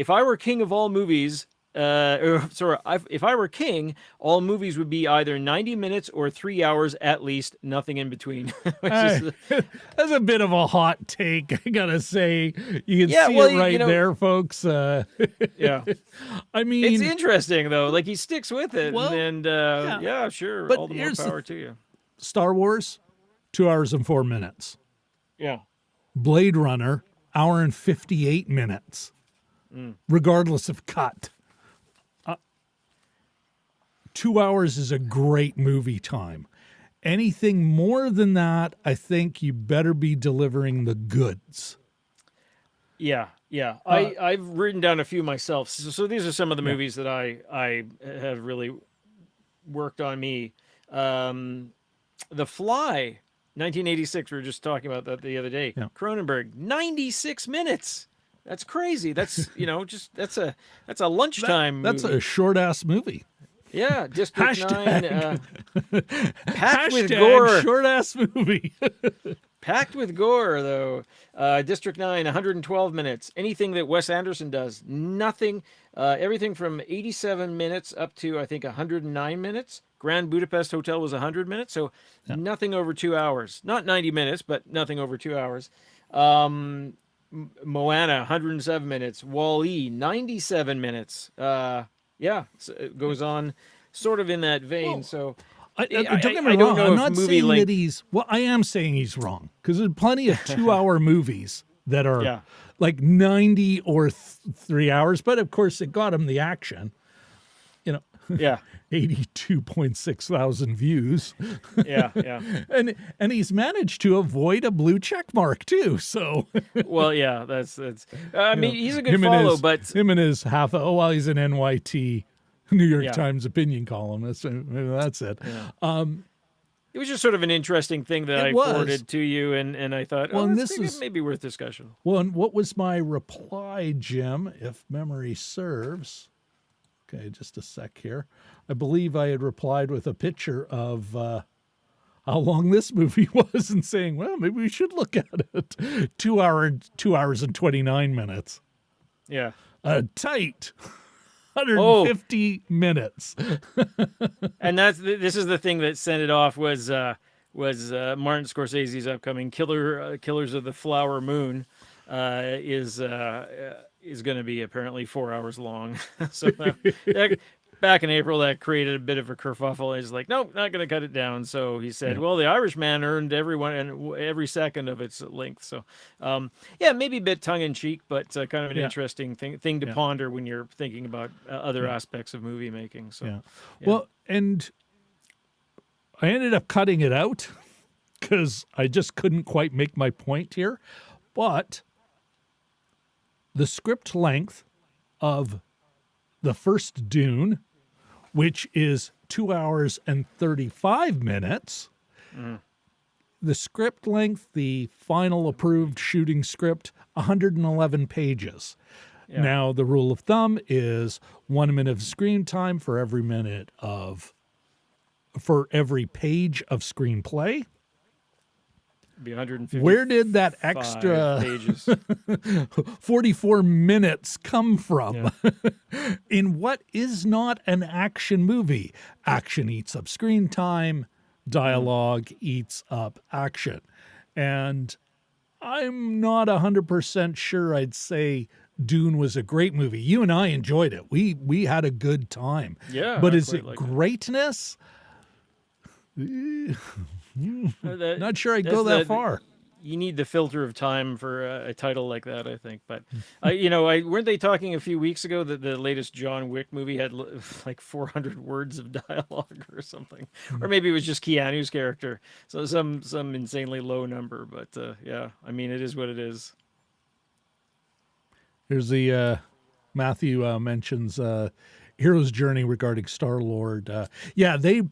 I were king of all movies, if I were king, all movies would be either 90 minutes or 3 hours at least, nothing in between. That's a bit of a hot take, I gotta say. You can see it right there, folks. Yeah. I mean, it's interesting, though. Like, he sticks with it. Well, and yeah, sure. But all the more power to you. Star Wars, 2 hours and 4 minutes. Yeah. Blade Runner, hour and 58 minutes, regardless of cut. 2 hours is a great movie time. Anything more than that, I think you better be delivering the goods. Yeah. I've written down a few myself. So these are some of the movies that I have really worked on me. The Fly, 1986. We were just talking about that the other day. Yeah. Cronenberg, 96 minutes. That's crazy. That's that's a lunchtime. That's movie. a short ass movie. Yeah, District Hashtag. 9. Packed with Hashtag gore. short ass movie. Packed with gore, though. District 9, 112 minutes. Anything that Wes Anderson does, nothing. Everything from 87 minutes up to, I think, 109 minutes. Grand Budapest Hotel was 100 minutes, so nothing over 2 hours. Not 90 minutes, but nothing over 2 hours. Moana, 107 minutes. Wall-E, 97 minutes. Yeah, so it goes on sort of in that vein. Well, so don't get me wrong. I'm not saying that he's. Well, I am saying he's wrong because there's plenty of 2 hour movies that are like 90 or 3 hours. But of course, it got him the action. Yeah. 82.6 thousand views. Yeah. And he's managed to avoid a blue check mark too. So well, yeah, that's I mean, he's a good follow, but him and his he's an NYT New York Times opinion columnist. That's it. Yeah. It was just sort of an interesting thing that I forwarded to you, and I thought, this is maybe worth discussion. Well, and what was my reply, Jim, if memory serves? Okay, just a sec here. I believe I had replied with a picture of how long this movie was and saying, well, maybe we should look at it. 2 hours and 29 minutes. Yeah. Tight. 150 minutes. And this is the thing that sent it off was Martin Scorsese's upcoming Killers of the Flower Moon is going to be apparently 4 hours long. So back in April, that created a bit of a kerfuffle. He's like, nope, not going to cut it down. So he said, well, The Irishman earned every second of its length. So, maybe a bit tongue in cheek, but kind of an interesting thing to ponder when you're thinking about other aspects of movie making. So, Well, and I ended up cutting it out because I just couldn't quite make my point here. But the script length of the first Dune, which is 2 hours and 35 minutes, the script length, the final approved shooting script, 111 pages. Yeah. Now, the rule of thumb is 1 minute of screen time for every page of screenplay. Be 150. Where did that extra pages 44 minutes come from? In what is not an action movie? Action eats up screen time, dialogue eats up action. And I'm not 100% sure I'd say Dune was a great movie. You and I enjoyed it. We had a good time. Yeah. But is it greatness? Not sure I'd go that far. you need the filter of time for a title like that, I think. But weren't they talking a few weeks ago that the latest John Wick movie had like 400 words of dialogue or something, or maybe it was just Keanu's character, so some insanely low number. But yeah, I mean, it is what it is. Here's the Matthew mentions hero's journey regarding Star-Lord. Yeah, the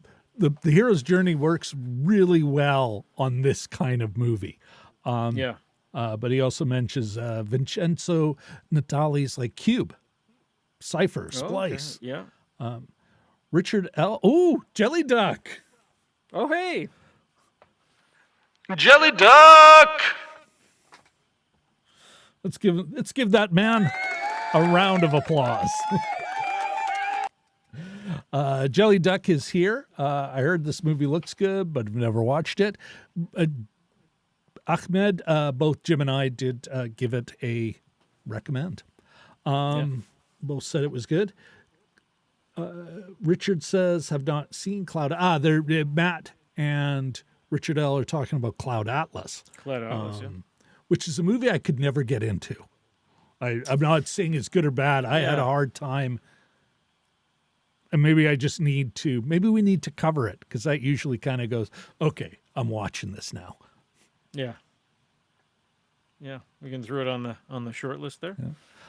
hero's journey works really well on this kind of movie. Yeah. But he also mentions Vincenzo Natali's like Cube, Cypher, Splice. Oh, okay. Yeah. Richard L. Oh, Jelly Duck. Oh, hey. Jelly Duck. Let's give that man a round of applause. Jelly Duck is here. I heard this movie looks good, but I've never watched it. Ahmed, both Jim and I did give it a recommend. Both said it was good. Richard says, have not seen Cloud. Matt and Richard L. are talking about Cloud Atlas. Cloud Atlas, yeah. Which is a movie I could never get into. I'm not saying it's good or bad. I had a hard time. And maybe we need to cover it, because that usually kind of goes, okay, I'm watching this now. Yeah. Yeah, we can throw it on the short list there. Yeah.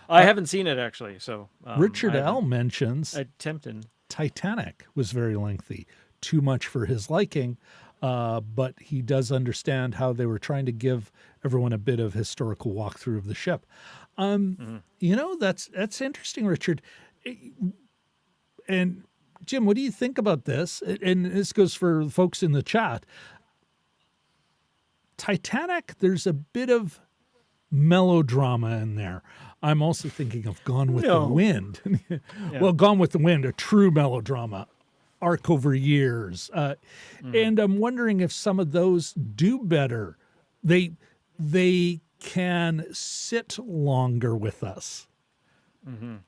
I haven't seen it, actually. So Richard L. mentions attempting. Titanic was very lengthy, too much for his liking, but he does understand how they were trying to give everyone a bit of historical walkthrough of the ship. That's interesting, Richard. And Jim, what do you think about this? And this goes for folks in the chat. Titanic, there's a bit of melodrama in there. I'm also thinking of Gone with the Wind. Well, Gone with the Wind, a true melodrama, arc over years. And I'm wondering if some of those do better. They can sit longer with us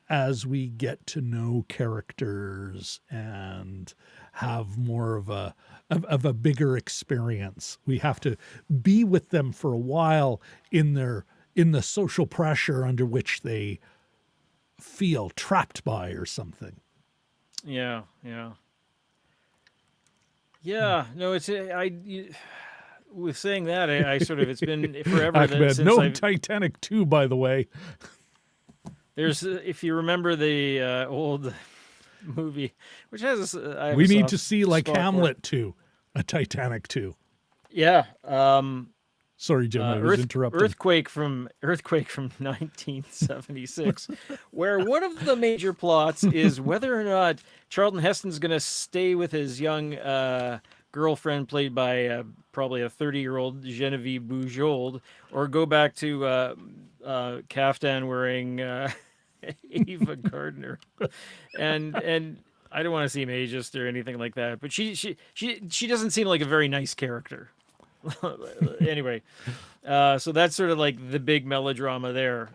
as we get to know characters and have more of a bigger experience. We have to be with them for a while in the social pressure under which they feel trapped by or something. Yeah. No, with saying that, I sort of, it's been forever since Titanic 2, by the way. There's, if you remember the old movie, which has we need to see like Hamlet 2, a Titanic 2. Yeah. Sorry, Jim, I was interrupting. Earthquake from 1976, where one of the major plots is whether or not Charlton Heston's going to stay with his young girlfriend, played by probably a 30-year-old Genevieve Bujold, or go back to caftan wearing Ava Gardner, and I don't want to seem ageist or anything like that, but she doesn't seem like a very nice character. Anyway, so that's sort of like the big melodrama there.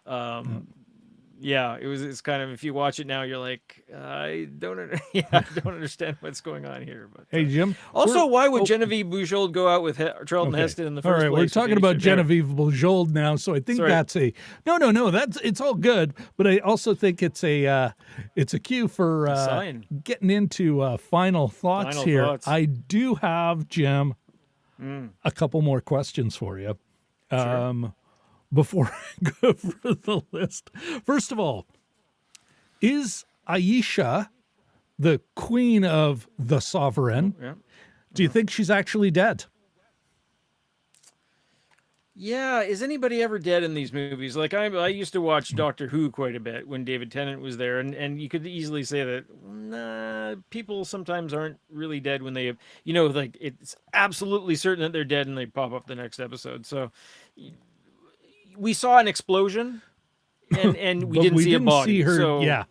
Yeah, it's kind of, if you watch it now, you're like, I don't understand what's going on here. But hey, Jim. Also, why would Genevieve Bujold go out with Charlton Heston in the first place? All right, we're talking about Genevieve Bujold now, so I think that's a no. It's all good, but I also think it's a cue for getting into final thoughts here. I do have, Jim, a couple more questions for you. Sure. Before I go for the list, first of all, is Aisha the queen of the Sovereign? Yeah. Do you think she's actually dead? Yeah, is anybody ever dead in these movies? Like, I used to watch Doctor Who quite a bit when David Tennant was there, and you could easily say that people sometimes aren't really dead when they, like, it's absolutely certain that they're dead and they pop up the next episode. So we saw an explosion, and we didn't see a body. See her, so yeah.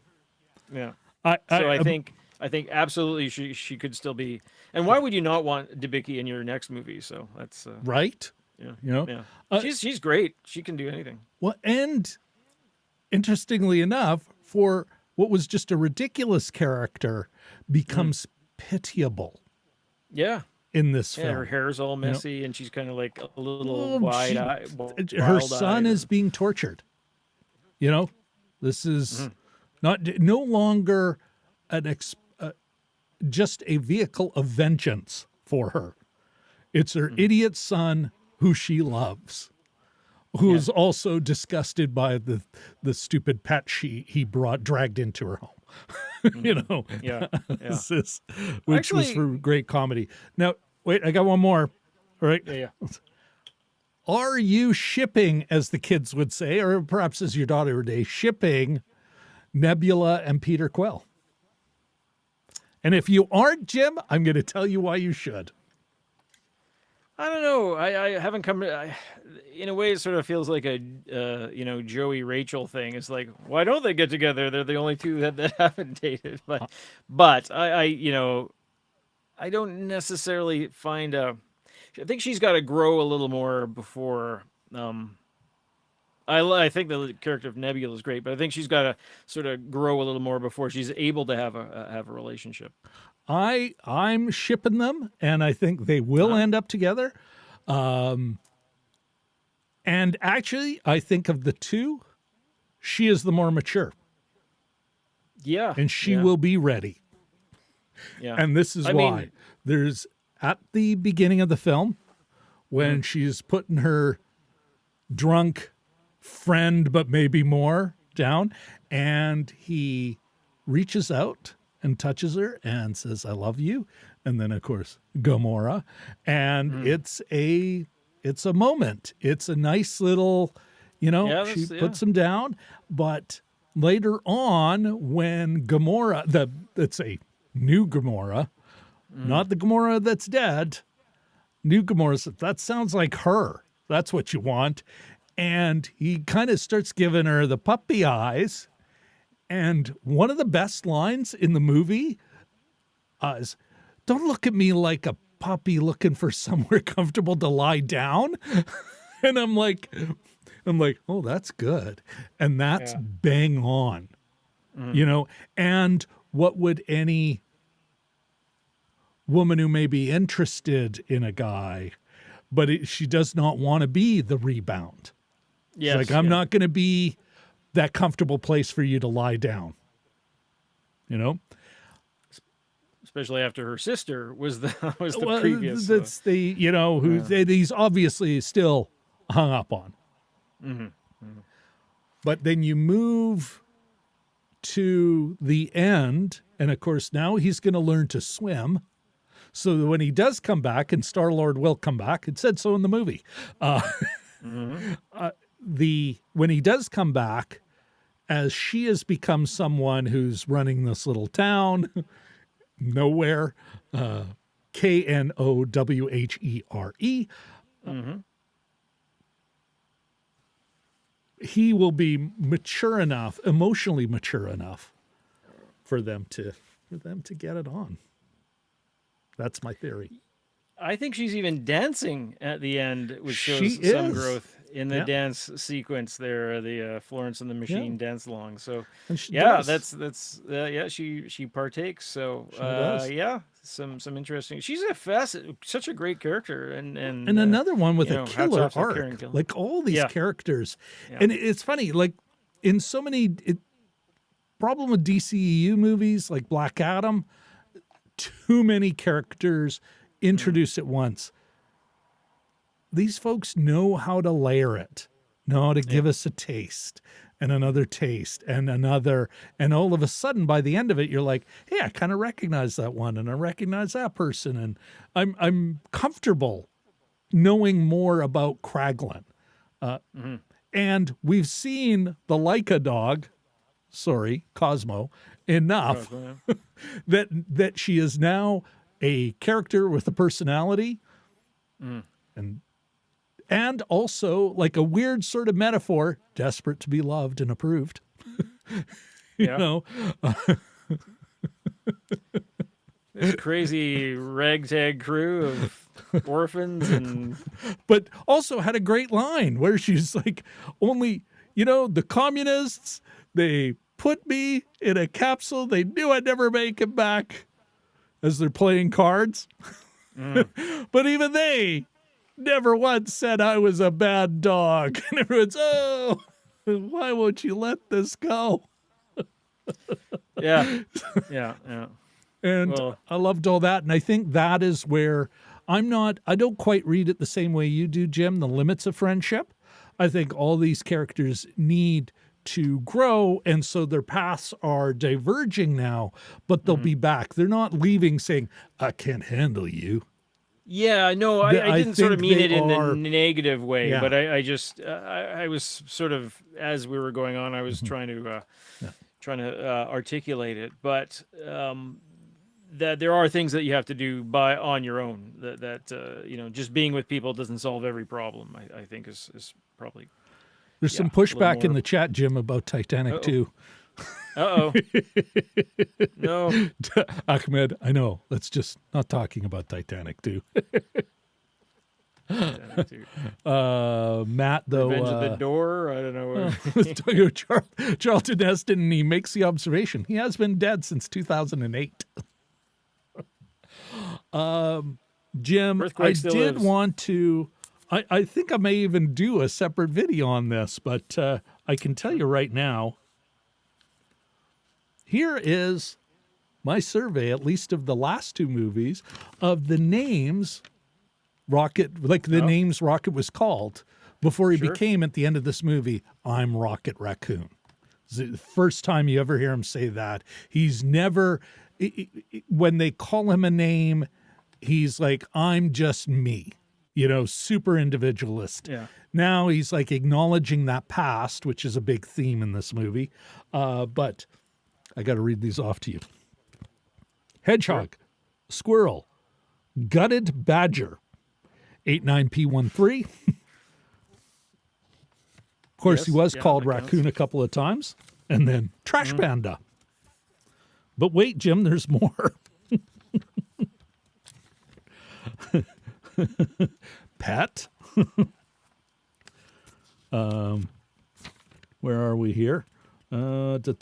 I think absolutely she could still be. And why would you not want Debicki in your next movie? So that's right. Yeah, she's great. She can do anything. Well, and interestingly enough, for what was just a ridiculous character, becomes pitiable. Yeah. in this Yeah, her film. hair's all You know? messy, and she's kind of like a little Well, her son is being tortured. You know, this is no longer just a vehicle of vengeance for her. It's her idiot son who she loves, who is also disgusted by the stupid pet he dragged into her home. You know, Yeah. which Actually, was for great comedy. Now, wait, I got one more. All right. yeah. Are you shipping, as the kids would say, or perhaps as your daughter would say, shipping Nebula and Peter Quill? And if you aren't, Jim, I'm going to tell you why you should. I don't know. I haven't come to. In a way, it sort of feels like a Joey Rachel thing. It's like, why don't they get together? They're the only two that haven't dated. But I don't necessarily find a. I think she's got to grow a little more before. I think the character of Nebula is great, but I think she's got to sort of grow a little more before she's able to have a relationship. I'm shipping them, and I think they will end up together. And actually, I think of the two, she is the more mature. Yeah. And she will be ready. Yeah. And this is why. There's at the beginning of the film, when she's putting her drunk friend, but maybe more, down, and he reaches out and touches her and says, "I love you." And then, of course, Gamora. And it's a moment. It's a nice little, she puts him down. But later on, when Gamora, it's a new Gamora, not the Gamora that's dead, new Gamora says, "That sounds like her. That's what you want." And he kind of starts giving her the puppy eyes. And one of the best lines in the movie is, "Don't look at me like a puppy looking for somewhere comfortable to lie down." And I'm like, oh, that's good. And that's bang on, and what would any woman who may be interested in a guy, but she does not want to be the rebound. Yes, it's like, I'm not going to be that comfortable place for you to lie down, especially after her sister was the well, previous. That's he's obviously still hung up on. But then you move to the end, and of course now he's going to learn to swim. So that when he does come back, and Star-Lord will come back, it said so in the movie. When he does come back, as she has become someone who's running this little town, nowhere, Knowhere, he will be mature enough, emotionally mature enough, for them to get it on. That's my theory. I think she's even dancing at the end, which shows She some is. growth in the dance sequence there, the Florence and the Machine dance along. So And she that's she partakes. So does. some interesting. She's such a great character, and another one with a hats killer off to Karen arc. Gillan. Like all these characters, Yeah. and it's funny. Like in so many problem with DCEU movies, like Black Adam, too many characters introduced at once. These folks know how to layer it, know how to give us a taste and another taste and another. And all of a sudden, by the end of it, you're like, hey, I kind of recognize that one and I recognize that person. And I'm comfortable knowing more about Kraglin. And we've seen the Leica dog, Cosmo, enough that she is now a character with a personality, and also like a weird sort of metaphor, desperate to be loved and approved. This crazy ragtag crew of orphans, but also had a great line where she's like, only, the communists, they put me in a capsule. They knew I'd never make it back, as they're playing cards. But even they never once said I was a bad dog. And everyone's, oh, why won't you let this go? Yeah. And Well, I loved all that. And I think that is where I don't quite read it the same way you do, Jim, the limits of friendship. I think all these characters need to grow, and so their paths are diverging now, but they'll be back. They're not leaving saying, I can't handle you. yeah, no, I didn't sort of think mean it in are- the negative way, Yeah. but I just I was sort of, as we were going on, I was trying to articulate it, but that there are things that you have to do on your own. That just being with people doesn't solve every problem. I think is probably. There's some a little pushback in more- the chat, Jim, about Titanic Uh-oh. too. Uh-oh. No. Ahmed, I know. Let's just not talking about Titanic too. Matt, though. Revenge of the Door. I don't know. Let's talk about Charlton Heston, and he makes the observation. He has been dead since 2008. Jim, Earthquake I still did lives. want to. I think I may even do a separate video on this, but I can tell you right now. Here is my survey, at least of the last two movies, of the names Rocket, like the names Rocket was called before he Sure. became, at the end of this movie, I'm Rocket Raccoon. It's the first time you ever hear him say that. He's never, when they call him a name, he's like, I'm just me, super individualist. Yeah. Now he's like acknowledging that past, which is a big theme in this movie. But I got to read these off to you. Hedgehog, squirrel, gutted badger, 89P13. Of course, Yes, he was yeah, called that counts. raccoon a couple of times, and then trash panda. But wait, Jim, there's more. Pet. Where are we here? No. Return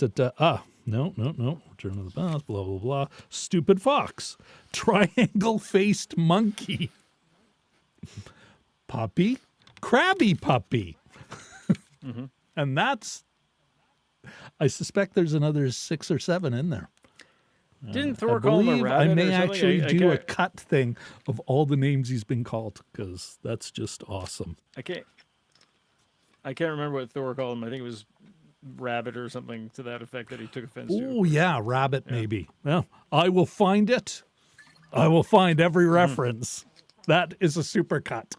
of the Boss, blah, blah, blah. Stupid fox. Triangle-faced monkey. Puppy. Crabby puppy. And that's, I suspect there's another 6 or 7 in there. Didn't I Thor call him a believe rabbit I may or something? actually I do a can't- cut thing of all the names he's been called, because that's just awesome. I can't remember what Thor called him. I think it was rabbit or something to that effect that he took offense to. Oh, yeah, rabbit maybe. Well, I will find it. I will find every reference. That is a super cut.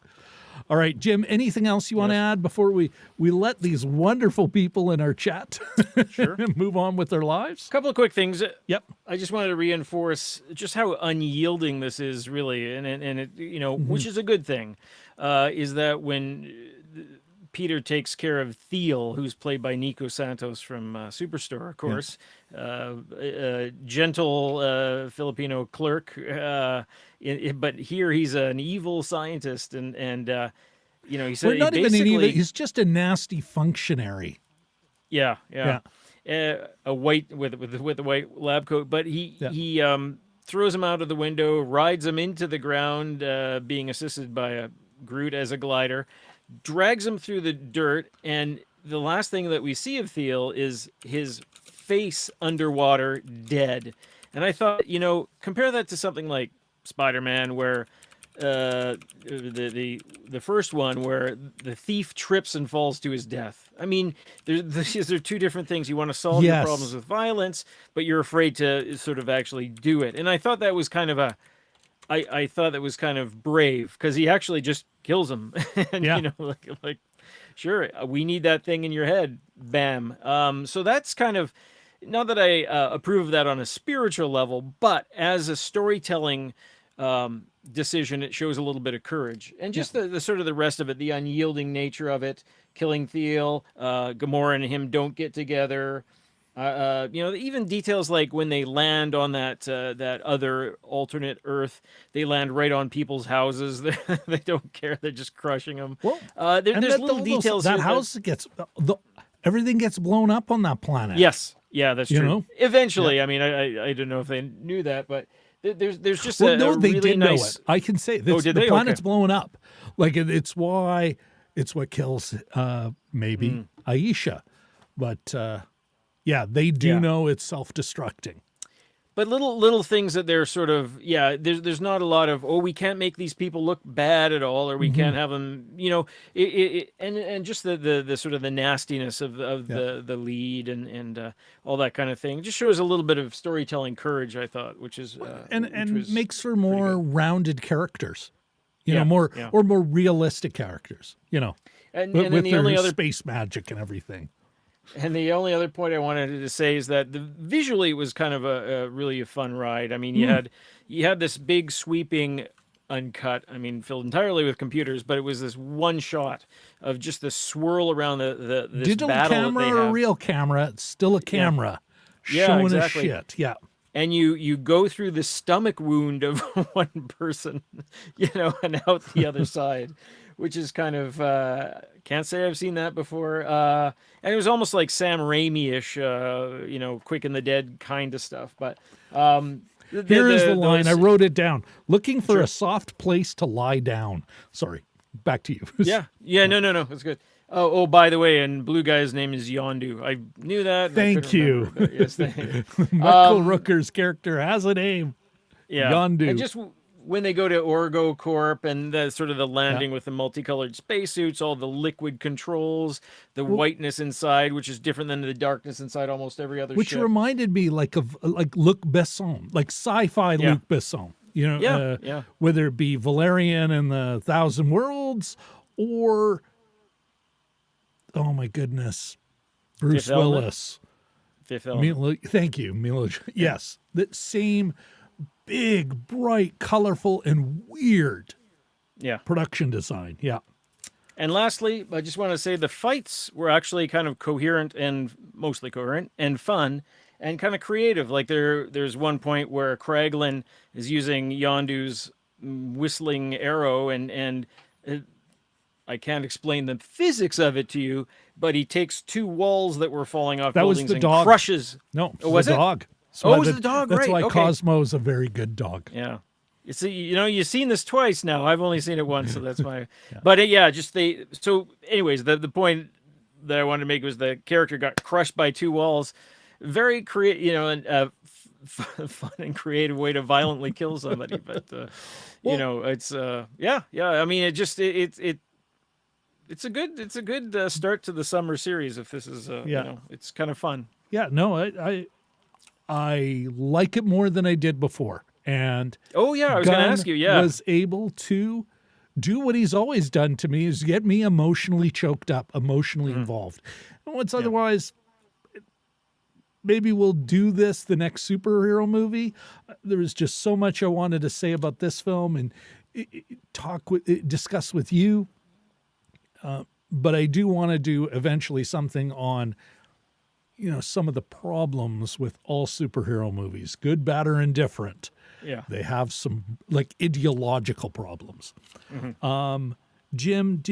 All right, Jim, anything else you want to add before we let these wonderful people in our chat Sure. move on with their lives? A couple of quick things. Yep. I just wanted to reinforce just how unyielding this is, really, and it which is a good thing. Is that when Peter takes care of Thiel, who's played by Nico Santos from Superstore, of course, a gentle Filipino clerk, but here he's an evil scientist, and he said We're not even an evil, basically- he's just a nasty functionary. Yeah. A white with the white lab coat, but he throws him out of the window, rides him into the ground, being assisted by a Groot as a glider, drags him through the dirt, and the last thing that we see of Thiel is his face underwater, dead. And I thought, compare that to something like Spider-Man, where the first one where the thief trips and falls to his death. I mean, these are two different things. You want to solve your Yes. problems with violence, but you're afraid to sort of actually do it. And I thought that was kind of I thought that was kind of brave, because he actually just kills him. And Yeah. like sure, we need that thing in your head. Bam. So that's kind of, not that I approve of that on a spiritual level, but as a storytelling decision, it shows a little bit of courage, and just the sort of the rest of it, the unyielding nature of it, killing Thiel, Gamora and him don't get together. Even details like when they land on that other alternate Earth, they land right on people's houses. They don't care; they're just crushing them. Well, there's that little almost- details. That here house gets, everything gets blown up on that planet. Yes, yeah, that's You true. know? Eventually, I mean, I don't know if they knew that, but There's just Well, a no, they really did know nice. it. I can say Oh, this. did The they? planet's Okay. blowing up. Like it's why it's what kills maybe Aisha, but yeah, they do Yeah. know it's self-destructing. But little things that they're sort of, yeah, there's not a lot of, oh, we can't make these people look bad at all, or we can't have them, and just the sort of the nastiness of Yeah, the lead and all that kind of thing just shows a little bit of storytelling courage, I thought, which and was makes for pretty more good. rounded characters. Yeah, More yeah. or more realistic characters. And then With the their only other space magic and everything. And the only other point I wanted to say is that visually it was kind of a really a fun ride. I mean, you had this big sweeping uncut. I mean, filled entirely with computers, but it was this one shot of just the swirl around this Digital battle that camera they or have. real camera, it's still a Yeah, camera yeah, showing us exactly. shit. Yeah. And you go through the stomach wound of one person, and out the other side, which is kind of can't say I've seen that before. And it was almost like Sam Raimi-ish, Quick and the Dead kind of stuff. But Here is the line. I those wrote it down. Looking for a sure. soft place to lie down. Sorry. Back to you. Yeah, no, it's good. Oh, by the way, and Blue Guy's name is Yondu. I knew that, and I couldn't Thank you. remember. But yes, Michael Rooker's character has a name. yeah, and Yondu. just when they go to Orgo Corp and the sort of the Yeah. landing with the multicolored spacesuits, all the liquid controls, the Well, whiteness inside, which is different than the darkness inside almost every other which ship. reminded me of Luc Besson, like sci-fi Yeah, Luc Besson. yeah. Whether it be Valerian and the Thousand Worlds, or oh my goodness, Bruce Fifth Element. Willis. Fifth Element. Thank you, Milo. Yeah, Yes, that same big, bright, colorful, and weird yeah. production design. Yeah. And lastly, I just want to say the fights were actually kind of coherent and mostly coherent and fun and kind of creative. Like there's one point where Kraglin is using Yondu's whistling arrow and I can't explain the physics of it to you, but he takes two walls that were falling off That was buildings the and dog. crushes. No, Oh, was the it? dog. That's Oh, why it was the dog, that's right? why Okay. Cosmo's a very good dog. Yeah. You see, you've seen this twice now. I've only seen it once, so that's why. Yeah. But yeah, just they. So, anyways, the point that I wanted to make was the character got crushed by two walls. Very creative, and fun and creative way to violently kill somebody. But Well, it's yeah. I mean, it's a good start to the summer series. If this is yeah. it's kind of fun. Yeah, no, I like it more than I did before. And Oh yeah, I was going to Gunn ask you. Yeah, was able to do what he's always done to me, is get me emotionally choked up, emotionally involved. And what's yeah, otherwise, maybe we'll do this the next superhero movie. There was just so much I wanted to say about this film and discuss with you. But I do want to do eventually something on, some of the problems with all superhero movies, good, bad, or indifferent. yeah. They have some ideological problems. Mm-hmm. Jim,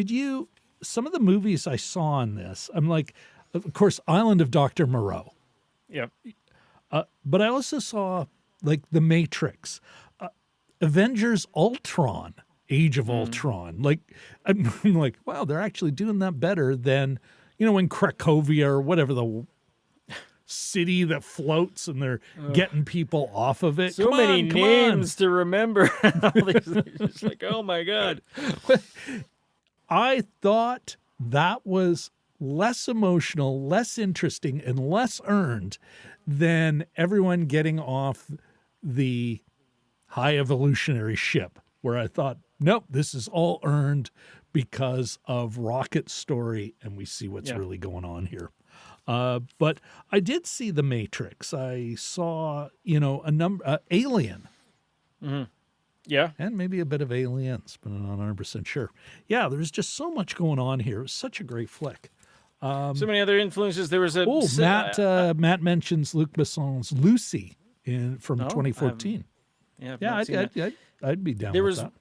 some of the movies I saw on this, I'm like, of course, Island of Dr. Moreau, Yeah. but I also saw The Matrix, Avengers Ultron, Age of Ultron. I'm like, wow, they're actually doing that better than, in Cracovia or whatever the city that floats and they're getting people off of it. So Come many on, come names to remember. It's just like, oh my god. on. I thought that was less emotional, less interesting, and less earned than everyone getting off the high evolutionary ship, where I thought, nope, this is all earned because of Rocket's story, and we see what's Yeah. really going on here. But I did see The Matrix. I saw, a number, Alien, Yeah. and maybe a bit of Aliens, but I'm not 100% sure. Yeah, there's just so much going on here. It was such a great flick. So many other influences. There was a Oh, Matt mentions Luc Besson's Lucy from Oh, 2014. I've Yeah, not seen that. I'd be down There with was that.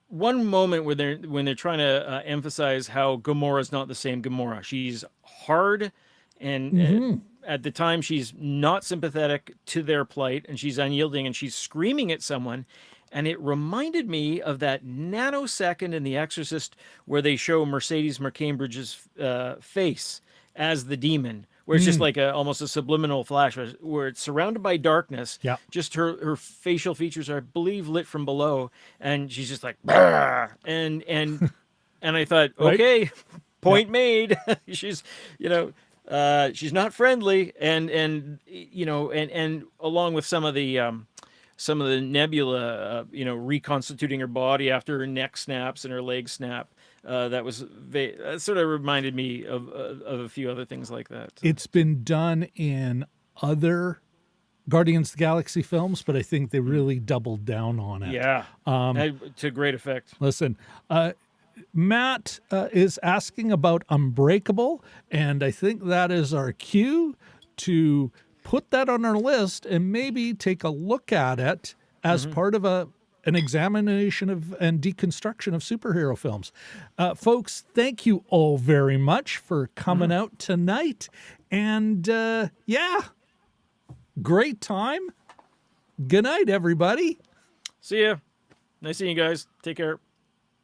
one moment where they're trying to emphasize how Gamora's not the same Gamora. She's hard and at the time, she's not sympathetic to their plight, and she's unyielding, and she's screaming at someone. And it reminded me of that nanosecond in The Exorcist where they show Mercedes McCambridge's face as the demon, where it's just like almost a subliminal flash, where it's surrounded by darkness. Yeah. Just her facial features are, I believe, lit from below, and she's just like, "Bah!" and I thought, Right. okay, point made. She's, she's not friendly, and along with some of the nebula, reconstituting her body after her neck snaps and her legs snap. That sort of reminded me of a few other things like that. It's been done in other Guardians of the Galaxy films, but I think they really doubled down on it. Yeah, to great effect. Listen, Matt is asking about Unbreakable, and I think that is our cue to put that on our list and maybe take a look at it as part of an examination of and deconstruction of superhero films. Folks, thank you all very much for coming out tonight. And great time. Good night, everybody. See ya. Nice seeing you guys. Take care.